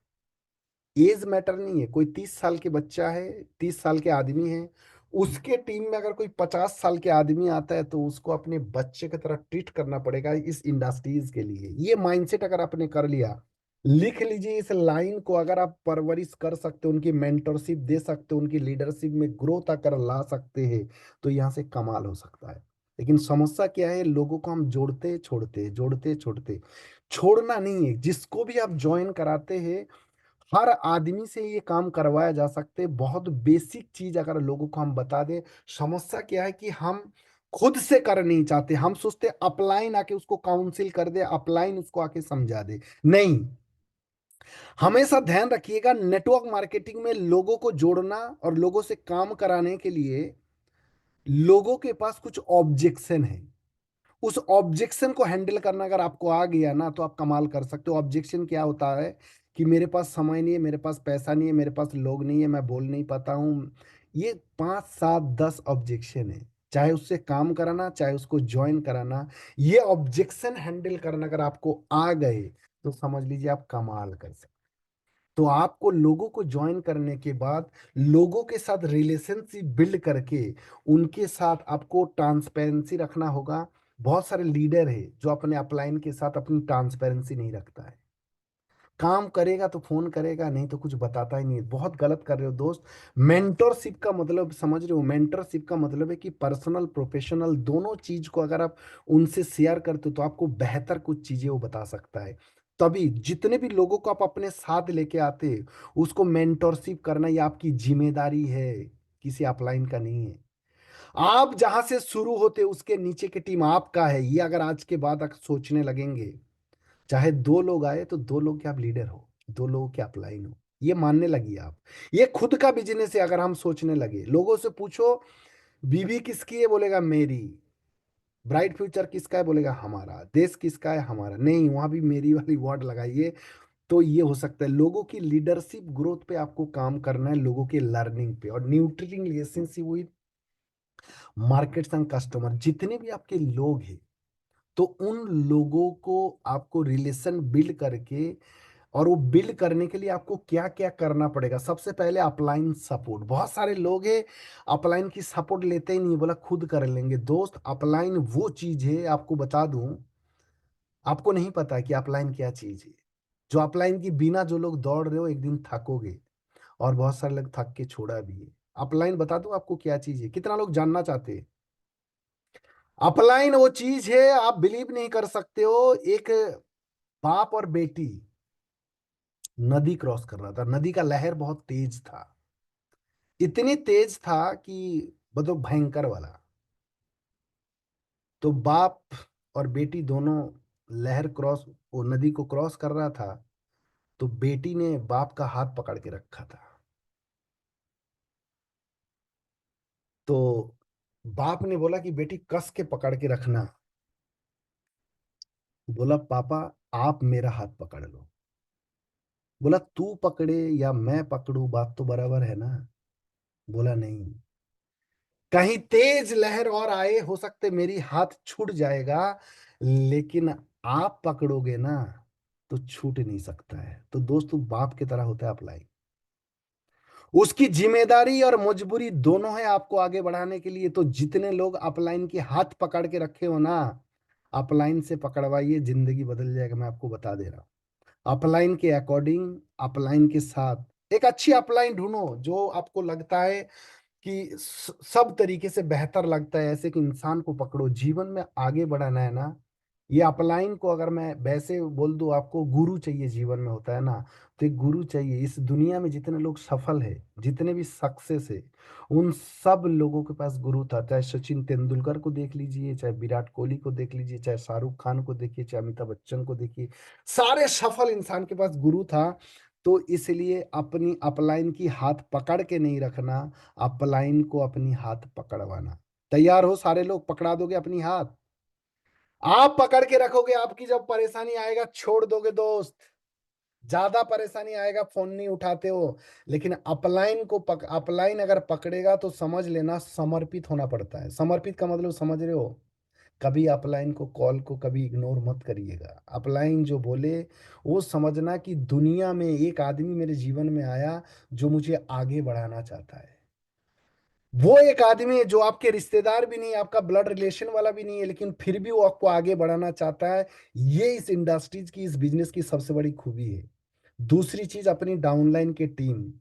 एज मैटर नहीं है। कोई 30 साल के बच्चा है, 30 साल के आदमी है, उसके टीम में अगर कोई 50 साल के आदमी आता है, तो उसको अपने बच्चे की तरह ट्रीट करना पड़ेगा इस इंडस्ट्रीज के लिए। ये माइंडसेट अगर आपने कर लिया, लिख लीजिए इस लाइन को, अगर आप परवरिश कर सकते हो, उनकी मेंटरशिप दे सकते हो, उनकी लीडरशिप में ग्रोथ आकर ला सकते हैं, तो यहाँ से कमाल हो सकता है। लेकिन समस्या क्या है? लोगों को हम जोड़ते छोड़ते, जोड़ते छोड़ते, छोड़ना नहीं है। जिसको भी आप ज्वाइन कराते हैं, हर आदमी से ये काम करवाया जा सकते हैं। बहुत बेसिक चीज अगर लोगों को हम बता दें। समस्या क्या है कि हम खुद से कर नहीं चाहते। हम सोचते अपलाइन आके उसको काउंसिल कर दे, अपलाइन उसको आके समझा दे। नहीं, हमेशा ध्यान रखिएगा, नेटवर्क मार्केटिंग में लोगों को जोड़ना और लोगों से काम कराने के लिए लोगों के पास कुछ ऑब्जेक्शन है। उस ऑब्जेक्शन को हैंडल करना अगर आपको आ गया ना, तो आप कमाल कर सकते हो। ऑब्जेक्शन क्या होता है? कि मेरे पास समय नहीं है, मेरे पास पैसा नहीं है, मेरे पास लोग नहीं है, मैं बोल नहीं पाता हूँ। ये 5, 7, 10 ऑब्जेक्शन है। चाहे उससे काम कराना, चाहे उसको ज्वाइन कराना, ये ऑब्जेक्शन हैंडल करना अगर आपको आ गए, तो समझ लीजिए आप कमाल कर सकते। तो आपको लोगों को ज्वाइन करने के बाद लोगों के साथ रिलेशनशिप बिल्ड करके उनके साथ आपको ट्रांसपेरेंसी रखना होगा। बहुत सारे लीडर है जो अपने अपलाइन के साथ अपनी ट्रांसपेरेंसी नहीं रखता है। काम करेगा तो फोन करेगा, नहीं तो कुछ बताता ही नहीं है। बहुत गलत कर रहे हो दोस्त। मेंटरशिप का मतलब समझ रहे हो? मेंटरशिप का मतलब है कि पर्सनल प्रोफेशनल दोनों चीज को अगर आप उनसे शेयर करते हो, तो आपको बेहतर कुछ चीजें वो बता सकता है। तभी जितने भी लोगों को आप अपने साथ लेके आते हैं, उसको मेंटरशिप करना ये आपकी जिम्मेदारी है, किसी अपलाइन का नहीं है। आप जहां से शुरू होते उसके नीचे की टीम आपका है। ये अगर आज के बाद अगर सोचने लगेंगे, चाहे 2 लोग आए तो 2 लोग के आप लीडर हो, 2 लोगों के आप लाइन हो, ये मानने लगी आप। ये खुद का बिजनेस है। अगर हम सोचने लगे, लोगों से पूछो बीवी किसकी है, बोलेगा मेरी। ब्राइट फ्यूचर किसका है, बोलेगा हमारा। देश किसका है, हमारा। नहीं, वहां भी मेरी वाली वर्ड लगाइए। तो ये हो सकता है। लोगों की लीडरशिप ग्रोथ पे आपको काम करना है, लोगों के लर्निंग पे, और nurturing relationship with markets and customer. जितने भी आपके लोग हैं, तो उन लोगों को आपको रिलेशन बिल्ड करके, और वो बिल्ड करने के लिए आपको क्या क्या करना पड़ेगा। सबसे पहले अपलाइन सपोर्ट, बहुत सारे लोग हैं अपलाइन की सपोर्ट लेते ही नहीं, बोला खुद कर लेंगे। दोस्त अपलाइन वो चीज है, आपको बता दूं, आपको नहीं पता कि अपलाइन क्या चीज है। जो अपलाइन की बिना जो लोग दौड़ रहे हो, एक दिन थकोगे, और बहुत सारे लोग थक के छोड़ा भी है। अपलाइन बता दूं आपको क्या चीज है, कितना लोग जानना चाहते हैं। अपलाइन वो चीज है, आप बिलीव नहीं कर सकते हो। एक बाप और बेटी नदी क्रॉस कर रहा था, नदी का लहर बहुत तेज था, इतनी तेज था कि मतलब भयंकर वाला। तो बाप और बेटी दोनों लहर क्रॉस, वो नदी को क्रॉस कर रहा था। तो बेटी ने बाप का हाथ पकड़ के रखा था। तो बाप ने बोला कि बेटी कस के पकड़ के रखना। बोला पापा आप मेरा हाथ पकड़ लो। बोला तू पकड़े या मैं पकड़ू, बात तो बराबर है ना। बोला नहीं, कहीं तेज लहर और आए, हो सकते मेरी हाथ छूट जाएगा, लेकिन आप पकड़ोगे ना तो छूट नहीं सकता है। तो दोस्तों बाप की तरह होता है अप्लाई, उसकी जिम्मेदारी और मजबूरी दोनों है आपको आगे बढ़ाने के लिए। तो जितने लोग अपलाइन की हाथ पकड़ के रखे हो ना, अपलाइन से पकड़वाइए, जिंदगी बदल जाएगा, मैं आपको बता दे रहा हूँ। अपलाइन के अकॉर्डिंग, अपलाइन के साथ एक अच्छी अपलाइन ढूंढो जो आपको लगता है कि सब तरीके से बेहतर लगता है, ऐसे कि इंसान को पकड़ो, जीवन में आगे बढ़ाना है ना। ये अपलाइन को अगर मैं वैसे बोल दूं, आपको गुरु चाहिए जीवन में, होता है ना। तो एक गुरु चाहिए। इस दुनिया में जितने लोग सफल है, जितने भी सक्सेस है, उन सब लोगों के पास गुरु था। चाहे सचिन तेंदुलकर को देख लीजिए, चाहे विराट कोहली को देख लीजिए, चाहे शाहरुख खान को देखिए, चाहे अमिताभ बच्चन को देखिए, सारे सफल इंसान के पास गुरु था। तो इसलिए अपनी अपलाइन की हाथ पकड़ के नहीं रखना, अपलाइन को अपनी हाथ पकड़वाना। तैयार हो सारे लोग, पकड़ा दोगे अपनी हाथ, आप पकड़ के रखोगे। आपकी जब परेशानी आएगा छोड़ दोगे दोस्त, ज्यादा परेशानी आएगा फोन नहीं उठाते हो। लेकिन अपलाइन को अपलाइन अगर पकड़ेगा तो समझ लेना समर्पित होना पड़ता है। समर्पित का मतलब समझ रहे हो। कभी अपलाइन को कॉल को कभी इग्नोर मत करिएगा। अपलाइन जो बोले वो समझना कि दुनिया में एक आदमी मेरे जीवन में आया जो मुझे आगे बढ़ाना चाहता है। वो एक आदमी है जो आपके रिश्तेदार भी नहीं, आपका ब्लड रिलेशन वाला भी नहीं है, लेकिन फिर भी वो आपको आगे बढ़ाना चाहता है। ये इस इंडस्ट्रीज की, इस बिजनेस की सबसे बड़ी खूबी है। दूसरी चीज, अपनी डाउनलाइन की टीम,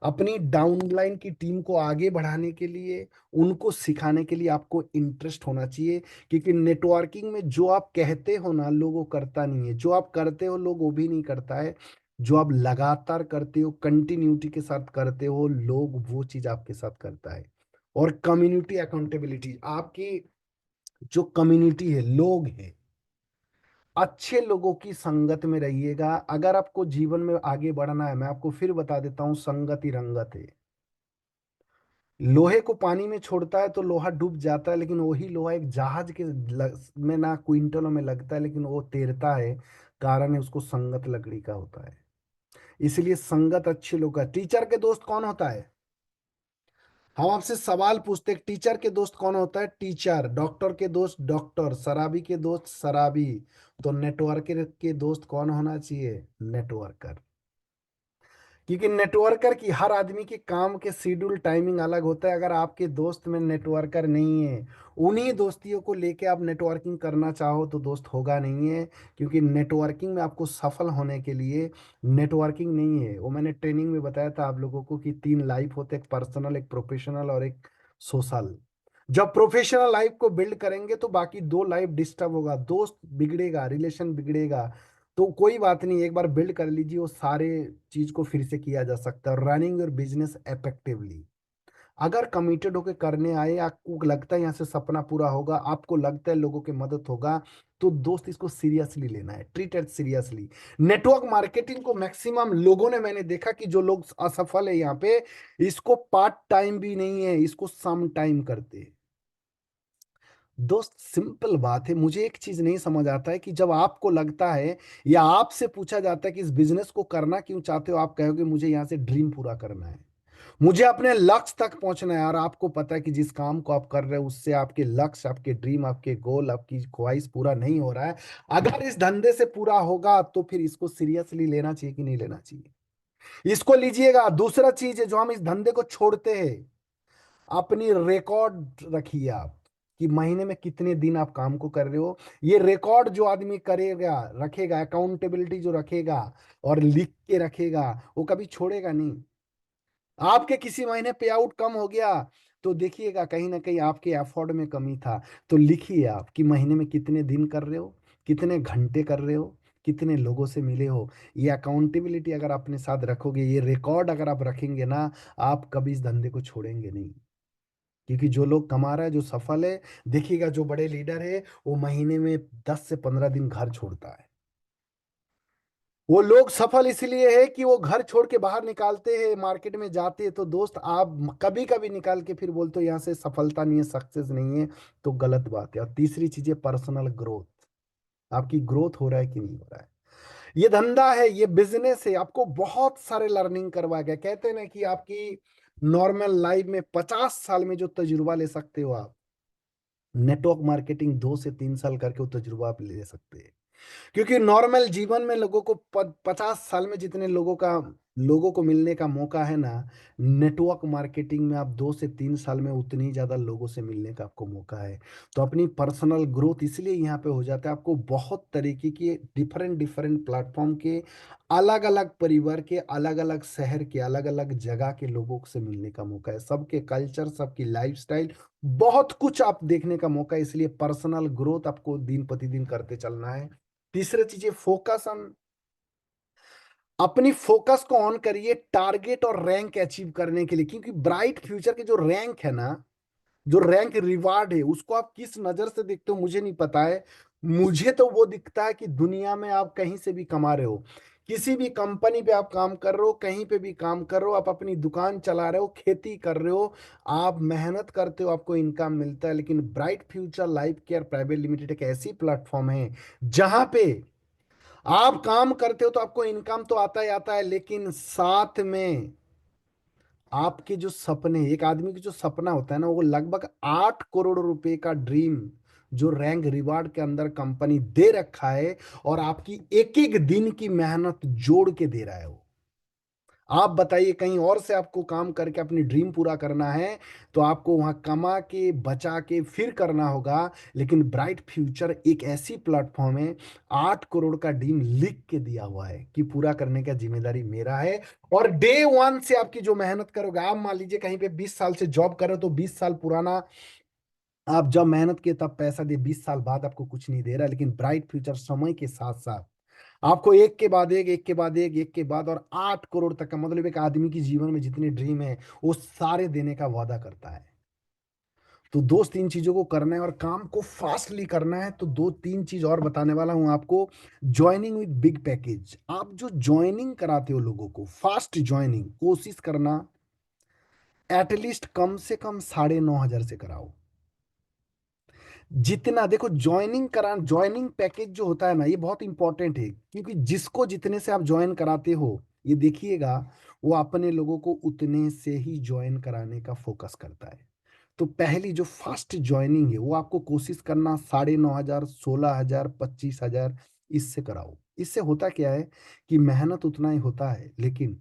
अपनी डाउनलाइन की टीम को आगे बढ़ाने के लिए, उनको सिखाने के लिए आपको इंटरेस्ट होना चाहिए। क्योंकि नेटवर्किंग में जो आप कहते हो ना, लोग वो करता नहीं है, जो आप करते हो लोग वो भी नहीं करता है। जो आप लगातार करते हो, कंटिन्यूटी के साथ करते हो, लोग वो चीज आपके साथ करता है। और कम्युनिटी अकाउंटेबिलिटी, आपकी जो कम्युनिटी है, लोग हैं, अच्छे लोगों की संगत में रहिएगा। अगर आपको जीवन में आगे बढ़ना है, मैं आपको फिर बता देता हूँ, संगत ही रंगत है। लोहे को पानी में छोड़ता है तो लोहा डूब जाता है, लेकिन वही लोहा एक जहाज के में ना क्विंटलों में लगता है, लेकिन वो तैरता है। कारण है उसको संगत लकड़ी का होता है। इसलिए संगत अच्छे लोग का। टीचर के दोस्त कौन होता है, हम आपसे सवाल पूछते हैं, टीचर के दोस्त कौन होता है, टीचर। डॉक्टर के दोस्त डॉक्टर, शराबी के दोस्त शराबी। तो नेटवर्कर के दोस्त कौन होना चाहिए, नेटवर्कर। क्योंकि नेटवर्कर की, हर आदमी के काम के शेड्यूल टाइमिंग अलग होता है। अगर आपके दोस्त में नेटवर्कर नहीं है, उन्हीं दोस्तियों को लेके आप नेटवर्किंग करना चाहो तो दोस्त होगा नहीं है। क्योंकि नेटवर्किंग में आपको सफल होने के लिए नेटवर्किंग नहीं है, वो मैंने ट्रेनिंग में बताया था आप लोगों को कि तीन लाइफ होते हैं, एक पर्सनल, एक प्रोफेशनल और एक सोशल। जब प्रोफेशनल लाइफ को बिल्ड करेंगे तो बाकी दो लाइफ डिस्टर्ब होगा, दोस्त बिगड़ेगा, रिलेशन बिगड़ेगा। तो कोई बात नहीं, एक बार बिल्ड कर लीजिए, वो सारे चीज को फिर से किया जा सकता है। रनिंग योर बिजनेस इफेक्टिवली, अगर कमिटेड होकर करने आए, आपको लगता है यहाँ से सपना पूरा होगा, आपको लगता है लोगों की मदद होगा, तो दोस्त इसको सीरियसली लेना है, treat it seriously. Network marketing को मैक्सिमम लोगों ने, मैंने देखा कि जो लोग असफल है यहाँ पे, इसको पार्ट टाइम भी नहीं है, इसको सम टाइम करते हैं। दोस्त सिंपल बात है, मुझे एक चीज नहीं समझ आता है कि जब आपको लगता है या आपसे पूछा जाता है कि इस बिजनेस को करना क्यों चाहते हो, आप कहोगे मुझे यहाँ से ड्रीम पूरा करना है। मुझे अपने लक्ष्य तक पहुंचना है, और आपको पता है कि जिस काम को आप कर रहे हो उससे आपके लक्ष्य, आपके ड्रीम, आपके गोल, आपकी ख्वाहिश पूरा नहीं हो रहा है, अगर इस धंधे से पूरा होगा तो फिर इसको सीरियसली लेना चाहिए कि नहीं लेना चाहिए। इसको लीजिएगा। दूसरा चीज है जो हम इस धंधे को छोड़ते हैं, अपनी रिकॉर्ड रखिए आप, कि महीने में कितने दिन आप काम को कर रहे हो। ये रिकॉर्ड जो आदमी करेगा, रखेगा, अकाउंटेबिलिटी जो रखेगा और लिख के रखेगा, वो कभी छोड़ेगा नहीं। आपके किसी महीने पे आउट कम हो गया तो देखिएगा कहीं ना कहीं आपके एफर्ट में कमी था। तो लिखिए आप कि महीने में कितने दिन कर रहे हो, कितने घंटे कर रहे हो, कितने लोगों से मिले हो। ये अकाउंटेबिलिटी अगर अपने साथ रखोगे, ये रिकॉर्ड अगर आप रखेंगे ना, आप कभी इस धंधे को छोड़ेंगे नहीं। क्योंकि जो लोग कमा रहा है, जो सफल है, देखिएगा जो बड़े लीडर है, वो महीने में 10 से 15 दिन घर छोड़ता है। वो लोग सफल इसलिए है कि वो घर छोड़ के बाहर निकालते हैं, मार्केट में जाते हैं। तो दोस्त, आप कभी कभी निकाल के फिर बोलते हो यहाँ से सफलता नहीं है, सक्सेस नहीं है, तो गलत बात है। और तीसरी चीज है पर्सनल ग्रोथ। आपकी ग्रोथ हो रहा है कि नहीं हो रहा है। ये धंधा है, ये बिजनेस है, आपको बहुत सारे लर्निंग करवाएगा। कहते हैं ना कि आपकी नॉर्मल लाइफ में 50 साल में जो तजुर्बा ले सकते हो आप, नेटवर्क मार्केटिंग 2 से 3 साल करके वो तजुर्बा आप ले सकते हैं। क्योंकि नॉर्मल जीवन में लोगों को 50 साल में जितने लोगों को मिलने का मौका है ना, नेटवर्क मार्केटिंग में आप 2 से 3 साल में उतनी ज्यादा लोगों से मिलने का आपको मौका है। तो अपनी पर्सनल ग्रोथ इसलिए यहाँ पे हो जाता है, आपको बहुत तरीके के डिफरेंट डिफरेंट प्लेटफॉर्म के, अलग अलग परिवार के, अलग अलग शहर के, अलग अलग जगह के लोगों से मिलने का मौका है। सबके कल्चर, सबकी लाइफस्टाइल, बहुत कुछ आप देखने का मौका है। इसलिए पर्सनल ग्रोथ आपको दिन प्रतिदिन करते चलना है। तीसरी चीज है फोकस ऑन। अपनी फोकस को ऑन करिए टारगेट और रैंक अचीव करने के लिए। क्योंकि ब्राइट फ्यूचर के जो रैंक है ना, जो रैंक रिवार्ड है, उसको आप किस नजर से देखते हो मुझे नहीं पता है। मुझे तो वो दिखता है कि दुनिया में आप कहीं से भी कमा रहे हो, किसी भी कंपनी पे आप काम कर रहे हो, कहीं पे भी काम कर रहे हो, आप अपनी दुकान चला रहे हो, खेती कर रहे हो, आप मेहनत करते हो, आपको इनकम मिलता है। लेकिन bright future life care private limited एक ऐसी प्लेटफॉर्म है जहां पे आप काम करते हो तो आपको इनकम तो आता ही आता है, लेकिन साथ में आपके जो सपने, एक आदमी की जो सपना होता है ना, वो लगभग 8 करोड़ रुपए का ड्रीम जो रैंक रिवार्ड के अंदर कंपनी दे रखा है, और आपकी एक एक दिन की मेहनत जोड़ के दे रहा है वो। आप बताइए, कहीं और से आपको काम करके अपनी ड्रीम पूरा करना है तो आपको वहां कमा के बचा के फिर करना होगा। लेकिन ब्राइट फ्यूचर एक ऐसी प्लेटफॉर्म है, 8 करोड़ का ड्रीम लिख के दिया हुआ है कि पूरा करने का जिम्मेदारी मेरा है। और डे वन से आपकी जो मेहनत करोगे, आप मान लीजिए कहीं पे 20 साल से जॉब कर रहे हो, तो 20 साल पुराना आप जब मेहनत किए तब पैसा दिए, 20 साल बाद आपको कुछ नहीं दे रहा। लेकिन ब्राइट फ्यूचर समय के साथ साथ आपको एक के बाद एक, एक के बाद एक के बाद, और 8 करोड़ तक का, मतलब एक आदमी की जीवन में जितने ड्रीम है वो सारे देने का वादा करता है। तो दोस्त, इन चीजों को करना है और काम को फास्टली करना है। तो दो तीन चीज और बताने वाला हूं आपको। Joining with big package. आप जो ज्वाइनिंग कराते हो लोगों को, फास्ट ज्वाइनिंग कोशिश करना एटलीस्ट कम से कम 9,500 से कराओ। जितना देखो, ज्वाइनिंग पैकेज जो होता है ना, ये बहुत इंपॉर्टेंट है। क्योंकि जिसको जितने से आप ज्वाइन कराते हो, ये देखिएगा, वो अपने लोगों को उतने से ही ज्वाइन कराने का फोकस करता है। तो पहली जो फर्स्ट ज्वाइनिंग है, वो आपको कोशिश करना 9,500, 16,000, 25,000 इससे कराओ। इससे होता क्या है कि मेहनत उतना ही होता है, लेकिन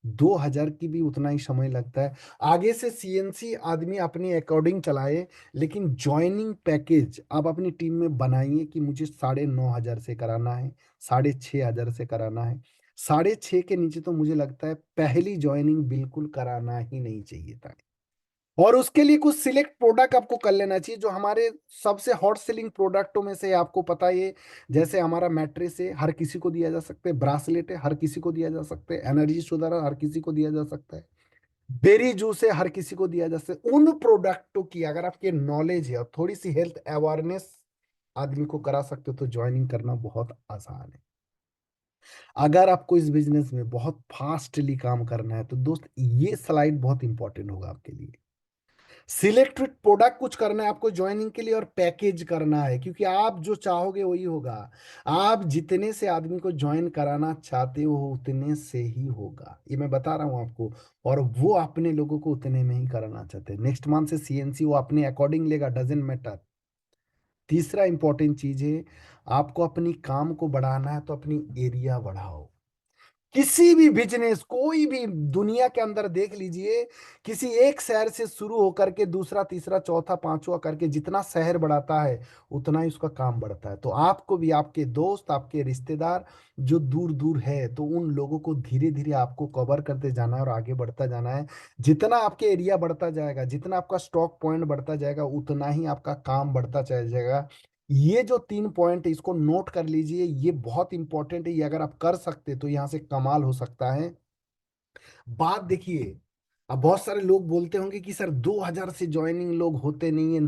2,000 की भी उतना ही समय लगता है। आगे से सीएनसी आदमी अपने अकॉर्डिंग चलाए, लेकिन ज्वाइनिंग पैकेज आप अपनी टीम में बनाइए कि मुझे 9,500 से कराना है, 6,500 से कराना है। 6,500 के नीचे तो मुझे लगता है पहली ज्वाइनिंग बिल्कुल कराना ही नहीं चाहिए था। और उसके लिए कुछ सिलेक्ट प्रोडक्ट आपको कर लेना चाहिए, जो हमारे सबसे हॉट सेलिंग प्रोडक्टों में से है। आपको पता ही है, जैसे हमारा मैट्रेस है, हर किसी को दिया जा सकता है। ब्रासलेट है, हर किसी को दिया जा सकता है। एनर्जी शुगर हर किसी को दिया जा सकता है। बेरी जूस है, हर किसी को दिया जा सकता है। उन प्रोडक्टों की अगर आपके नॉलेज है और थोड़ी सी हेल्थ अवेयरनेस आदमी को करा सकते हो, तो ज्वाइनिंग करना बहुत आसान है। अगर आपको इस बिजनेस में बहुत फास्टली काम करना है तो दोस्त, ये स्लाइड बहुत इंपॉर्टेंट होगा आपके लिए। सिलेक्टेड प्रोडक्ट कुछ करना है आपको ज्वाइनिंग के लिए, और पैकेज करना है, क्योंकि आप जो चाहोगे वही होगा। आप जितने से आदमी को ज्वाइन कराना चाहते हो उतने से ही होगा, ये मैं बता रहा हूँ आपको। और वो अपने लोगों को उतने में ही कराना चाहते हैं। नेक्स्ट मंथ से सीएनसी वो अपने अकॉर्डिंग लेगा, डजेंट मैटर। तीसरा इंपॉर्टेंट चीज है, आपको अपनी काम को बढ़ाना है तो अपनी एरिया बढ़ाओ। किसी भी बिजनेस, कोई भी दुनिया के अंदर देख लीजिए, किसी एक शहर से शुरू होकर के दूसरा तीसरा चौथा पांचवा करके जितना शहर बढ़ाता है उतना ही उसका काम बढ़ता है। तो आपको भी आपके दोस्त, आपके रिश्तेदार जो दूर दूर है, तो उन लोगों को धीरे धीरे आपको कवर करते जाना है और आगे बढ़ता जाना है। जितना आपके एरिया बढ़ता जाएगा, जितना आपका स्टॉक पॉइंट बढ़ता जाएगा, उतना ही आपका काम बढ़ता चला जाएगा। ये जो 3 पॉइंट है इसको नोट कर लीजिए, ये बहुत इंपॉर्टेंट है। ये अगर आप कर सकते तो यहाँ से कमाल हो सकता है। बात देखिए, अब बहुत सारे लोग बोलते होंगे कि सर 2000 से ज्वाइनिंग लोग होते नहीं है।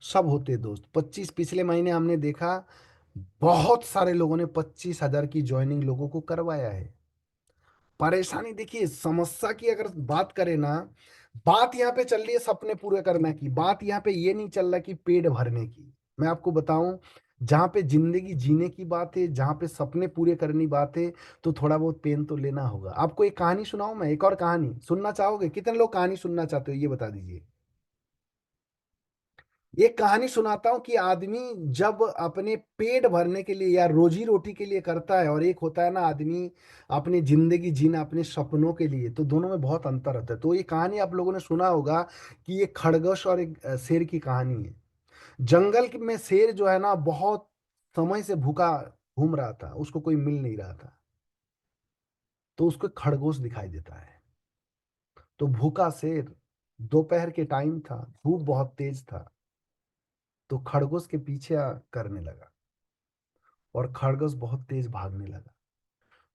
सब होते हैं दोस्त। 25 पिछले महीने हमने देखा, बहुत सारे लोगों ने 25,000 की ज्वाइनिंग लोगों को करवाया है। परेशानी देखिए, समस्या की अगर बात करें ना, बात यहाँ पे चल रही है सपने पूरे करने की, बात यहाँ पे ये नहीं चल रहा कि पेट भरने की। मैं आपको बताऊं, जहाँ पे जिंदगी जीने की बात है, जहाँ पे सपने पूरे करने की बात है, तो थोड़ा बहुत पेन तो लेना होगा। आपको एक कहानी सुनाऊं मैं, एक और कहानी सुनना चाहोगे? कितने लोग कहानी सुनना चाहते हो ये बता दीजिए। ये कहानी सुनाता हूँ कि आदमी जब अपने पेट भरने के लिए या रोजी रोटी के लिए करता है, और एक होता है ना आदमी अपनी जिंदगी जीना अपने सपनों के लिए, तो दोनों में बहुत अंतर होता है। तो ये कहानी आप लोगों ने सुना होगा कि ये खरगोश और एक शेर की कहानी है। में शेर जो है ना, बहुत समय से भूखा घूम रहा था, उसको कोई मिल नहीं रहा था। तो उसको एक खरगोश दिखाई देता है। तो भूखा शेर, दोपहर के टाइम था, धूप बहुत तेज था, तो खरगोश के पीछे करने लगा, और खरगोश बहुत तेज भागने लगा।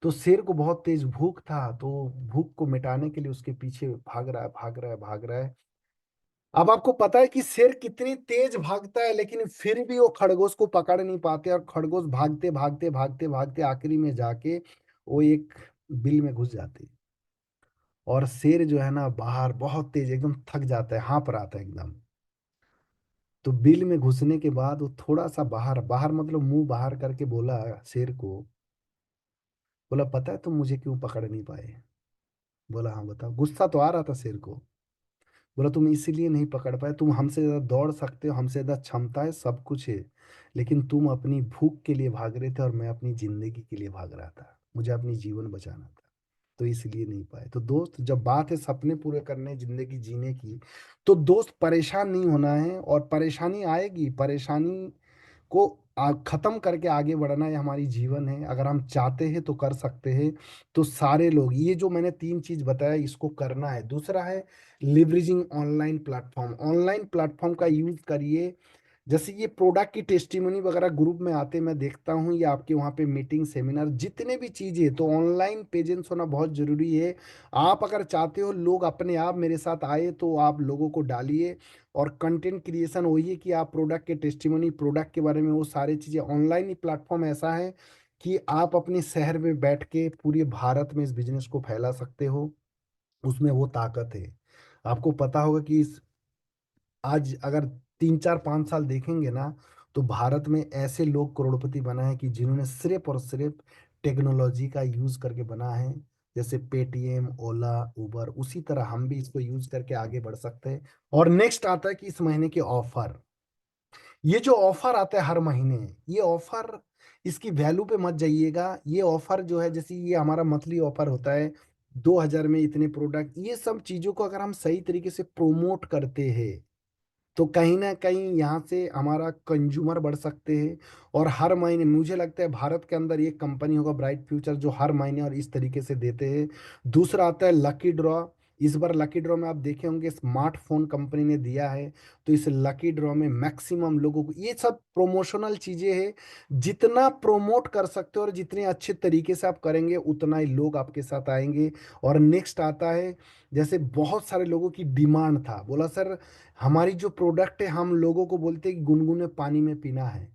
तो शेर को बहुत तेज भूख था, तो भूख को मिटाने के लिए उसके पीछे भाग रहा है, भाग रहा है, भाग रहा है। अब आपको पता है कि शेर कितनी तेज भागता है, लेकिन फिर भी वो खरगोश को पकड़ नहीं पाते, और खरगोश भागते भागते भागते भागते आखिरी में जाके वो एक बिल में घुस जाते हैं। और शेर जो है ना बाहर बहुत तेज एकदम थक जाता है, हाँफ रहा था एकदम। तो बिल में घुसने के बाद वो थोड़ा सा बाहर बाहर मतलब मुंह बाहर करके बोला शेर को, बोला पता है तुम मुझे क्यों पकड़ नहीं पाए? बोला हाँ बताओ। गुस्सा तो आ रहा था शेर को। बोला तुम इसीलिए नहीं पकड़ पाए, तुम हमसे ज्यादा दौड़ सकते हो, हमसे ज्यादा क्षमता है, सब कुछ है, लेकिन तुम अपनी भूख के लिए भाग रहे थे और मैं अपनी जिंदगी के लिए भाग रहा था, मुझे अपनी जीवन बचाना था, तो इसलिए नहीं पाए। तो दोस्त, जब बात है सपने पूरे करने, जिंदगी जीने की, तो दोस्त परेशान नहीं होना है। और परेशानी आएगी, परेशानी को खत्म करके आगे बढ़ना, ये हमारी जीवन है। अगर हम चाहते हैं तो कर सकते हैं। तो सारे लोग, ये जो मैंने 3 चीज बताया इसको करना है। दूसरा है leveraging online platform. Online platform का यूज करिए। जैसे ये प्रोडक्ट की टेस्टिमनी वगैरह ग्रुप में आते मैं देखता हूँ, या आपके वहाँ पे मीटिंग सेमिनार जितने भी चीज़ें, तो ऑनलाइन प्रेजेंस होना बहुत ज़रूरी है। आप अगर चाहते हो लोग अपने आप मेरे साथ आए, तो आप लोगों को डालिए। और कंटेंट क्रिएशन वही है कि आप प्रोडक्ट के टेस्टिमनी, प्रोडक्ट के बारे में वो सारी चीज़ें, ऑनलाइन ही प्लेटफॉर्म ऐसा है कि आप अपने शहर में बैठ के पूरे भारत में इस बिजनेस को फैला सकते हो। उसमें वो ताकत है। आपको पता होगा कि आज अगर 3 4 5 साल देखेंगे ना, तो भारत में ऐसे लोग करोड़पति बना है कि जिन्होंने सिर्फ और सिर्फ टेक्नोलॉजी का यूज करके बना है। जैसे पेटीएम, ओला, उबर, उसी तरह हम भी इसको यूज करके आगे बढ़ सकते हैं। और नेक्स्ट आता है कि इस महीने के ऑफर, ये जो ऑफर आता है हर महीने, ये ऑफर, इसकी वैल्यू पे मत जाइएगा। ये ऑफर जो है, जैसे ये हमारा मंथली ऑफर होता है, 2000 में इतने प्रोडक्ट, ये सब चीजों को अगर हम सही तरीके से प्रोमोट करते हैं, तो कहीं ना कहीं यहाँ से हमारा कंज्यूमर बढ़ सकते हैं। और हर महीने मुझे लगता है भारत के अंदर एक कंपनी होगा ब्राइट फ्यूचर, जो हर महीने और इस तरीके से देते हैं। दूसरा आता है लकी ड्रॉ। इस बार लकी ड्रॉ में आप देखे होंगे स्मार्टफोन कंपनी ने दिया है। तो इस लकी ड्रॉ में मैक्सिमम लोगों को, ये सब प्रोमोशनल चीजें हैं। जितना प्रोमोट कर सकते हो और जितने अच्छे तरीके से आप करेंगे, उतना ही लोग आपके साथ आएंगे। और नेक्स्ट आता है, जैसे बहुत सारे लोगों की डिमांड था, बोला सर हमारी जो प्रोडक्ट है, हम लोगों को बोलते हैं कि गुनगुने पानी में पीना है,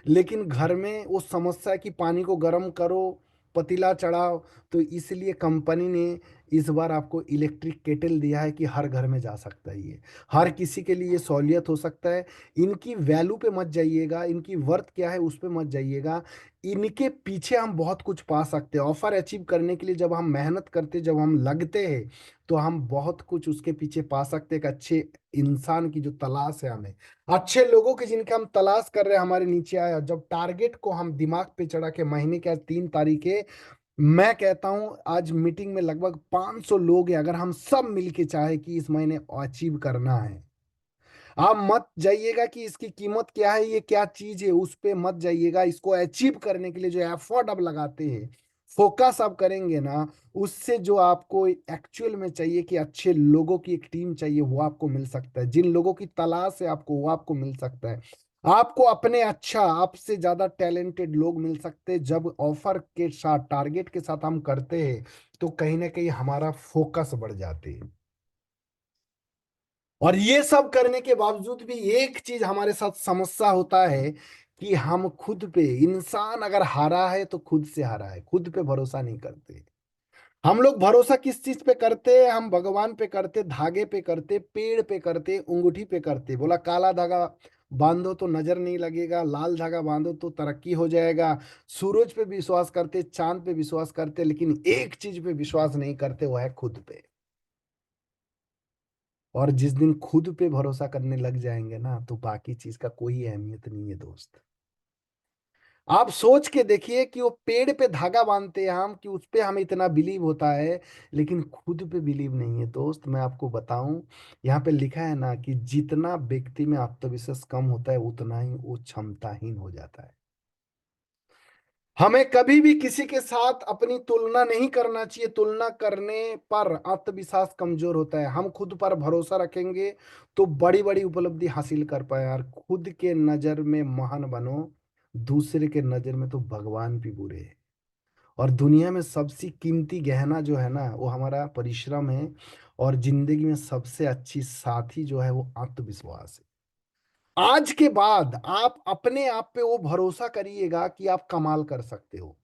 लेकिन घर में वो समस्या है कि पानी को गर्म करो, पतीला चढ़ाओ। तो इसलिए कंपनी ने इस बार आपको इलेक्ट्रिक केटल दिया है कि हर घर में जा सकता है ये, हर किसी के लिए ये सहूलियत हो सकता है। इनकी वैल्यू पे मत जाइएगा, इनकी वर्थ क्या है उस पे मत जाइएगा। इनके पीछे हम बहुत कुछ पा सकते हैं। ऑफर अचीव करने के लिए जब हम मेहनत करते, जब हम लगते हैं, तो हम बहुत कुछ उसके पीछे पा सकते हैं। एक अच्छे इंसान की जो तलाश है हमें, अच्छे लोगों की जिनके हम तलाश कर रहे हैं, हमारे नीचे आए, और जब टारगेट को हम दिमाग पे चढ़ा के, महीने के आज 3 तारीख है, मैं कहता हूं आज मीटिंग में लगभग 500 लोग हैं। अगर हम सब मिलके चाहे कि इस महीने अचीव करना है, आप मत जाइएगा कि इसकी कीमत क्या है, ये क्या चीज है, उस पे मत जाइएगा। इसको अचीव करने के लिए जो एफर्ट आप लगाते हैं, फोकस आप करेंगे ना, उससे जो आपको एक्चुअल में चाहिए कि अच्छे लोगों की एक टीम चाहिए, वो आपको मिल सकता है। जिन लोगों की तलाश है आपको, वो आपको मिल सकता है। आपको अपने अच्छा, आपसे ज्यादा टैलेंटेड लोग मिल सकते हैं। जब ऑफर के साथ, टारगेट के साथ हम करते हैं, तो कहीं ना कहीं हमारा फोकस बढ़ जाते हैं। और ये सब करने के बावजूद भी एक चीज हमारे साथ समस्या होता है कि हम खुद पे, इंसान अगर हारा है तो खुद से हारा है, खुद पे भरोसा नहीं करते। हम लोग भरोसा किस चीज पे करते हैं? हम भगवान पे करते, धागे पे करते, पेड़ पे करते, अंगूठी पे करते। बोला काला धागा बांधो तो नजर नहीं लगेगा, लाल धागा बांधो तो तरक्की हो जाएगा। सूरज पे विश्वास करते, चांद पे विश्वास करते, लेकिन एक चीज पे विश्वास नहीं करते, वो है खुद पे। और जिस दिन खुद पे भरोसा करने लग जाएंगे ना, तो बाकी चीज का कोई अहमियत नहीं है दोस्त। आप सोच के देखिए कि वो पेड़ पे धागा बांधते हैं हम, कि उस पे हमें इतना बिलीव होता है, लेकिन खुद पे बिलीव नहीं है दोस्त। मैं आपको बताऊं, यहाँ पे लिखा है ना कि जितना व्यक्ति में आत्मविश्वास कम होता है, उतना ही वो क्षमताहीन हो जाता है। हमें कभी भी किसी के साथ अपनी तुलना नहीं करना चाहिए। तुलना करने पर आत्मविश्वास कमजोर होता है। हम खुद पर भरोसा रखेंगे तो बड़ी बड़ी उपलब्धि हासिल कर पाए। यार, खुद के नजर में महान बनो, दूसरे के नजर में तो भगवान भी बुरे हैं। और दुनिया में सबसे कीमती गहना जो है ना, वो हमारा परिश्रम है। और जिंदगी में सबसे अच्छी साथी जो है, वो आत्मविश्वास है। आज के बाद आप अपने आप पे वो भरोसा करिएगा कि आप कमाल कर सकते हो।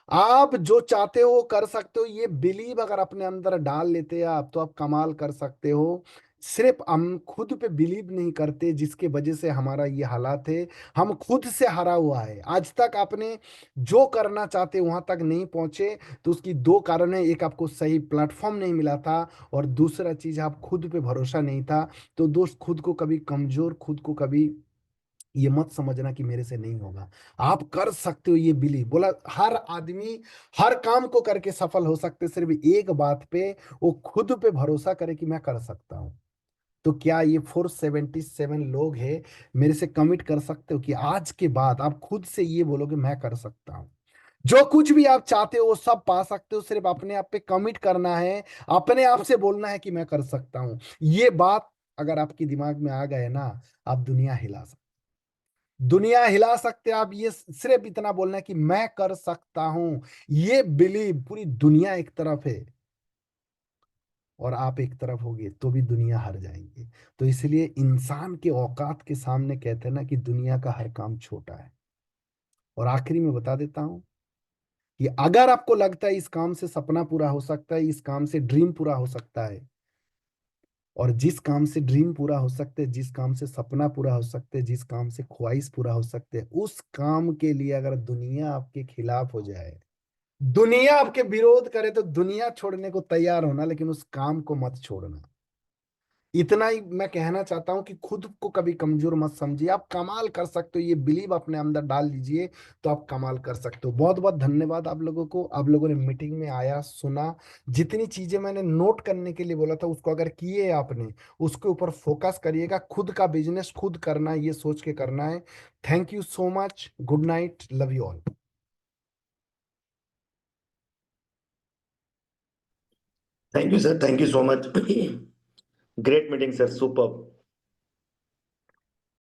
आप जो चाहते हो वो कर सकते हो। ये बिलीव अगर अपने अंदर डाल लेते हैं आप, तो आप कमाल कर सकते हो। सिर्फ हम खुद पे बिलीव नहीं करते, जिसके वजह से हमारा ये हालात है। हम खुद से हारा हुआ है। आज तक आपने जो करना चाहते वहां तक नहीं पहुंचे, तो उसकी 2 कारण है। एक, आपको सही प्लेटफॉर्म नहीं मिला था, और दूसरा चीज, आप खुद पे भरोसा नहीं था। तो दोस्त, खुद को कभी कमजोर, खुद को कभी ये मत समझना कि मेरे से नहीं होगा। आप कर सकते हो, ये बिलीव। बोला हर आदमी हर काम को करके सफल हो सकते, सिर्फ एक बात पे, वो खुद पे भरोसा करे कि मैं कर सकता हूँ। तो क्या ये 477 लोग हैं, मेरे से कमिट कर सकते हो कि आज के बाद आप खुद से ये बोलोगे मैं कर सकता हूँ? जो कुछ भी आप चाहते हो वो सब पा सकते हो। सिर्फ अपने आप पे कमिट करना है, अपने आप से बोलना है कि मैं कर सकता हूँ। ये बात अगर आपके दिमाग में आ गए ना, आप दुनिया हिला सकते, दुनिया हिला सकते हैं आप। ये सिर्फ इतना बोलना है कि मैं कर सकता हूं। ये बिलीव, पूरी दुनिया एक तरफ है और आप एक तरफ होगे, तो भी दुनिया हार जाएंगे। तो इसलिए इंसान के औकात के सामने कहते हैं ना कि दुनिया का हर काम छोटा है। और आखिरी में बता देता हूं कि अगर आपको लगता है इस काम से सपना पूरा हो सकता है, इस काम से ड्रीम पूरा हो सकता है, और जिस काम से ड्रीम पूरा हो सकते हैं, जिस काम से सपना पूरा हो सकते हैं, जिस काम से ख्वाहिश पूरा हो सकते हैं, उस काम के लिए अगर दुनिया आपके खिलाफ हो जाए, दुनिया आपके विरोध करे, तो दुनिया छोड़ने को तैयार होना, लेकिन उस काम को मत छोड़ना। इतना ही मैं कहना चाहता हूं कि खुद को कभी कमजोर मत समझिए। आप कमाल कर सकते हो, ये बिलीव अपने अंदर डाल लीजिए, तो आप कमाल कर सकते हो। बहुत बहुत धन्यवाद आप लोगों को। आप लोगों ने मीटिंग में आया, सुना, जितनी चीजें मैंने नोट करने के लिए बोला था, उसको अगर किए आपने, उसके ऊपर फोकस करिएगा। खुद का बिजनेस खुद करना है, ये सोच के करना है। Thank you so much. Good night, love you all. Thank you, sir. Thank you so much. Great meeting, sir. Superb.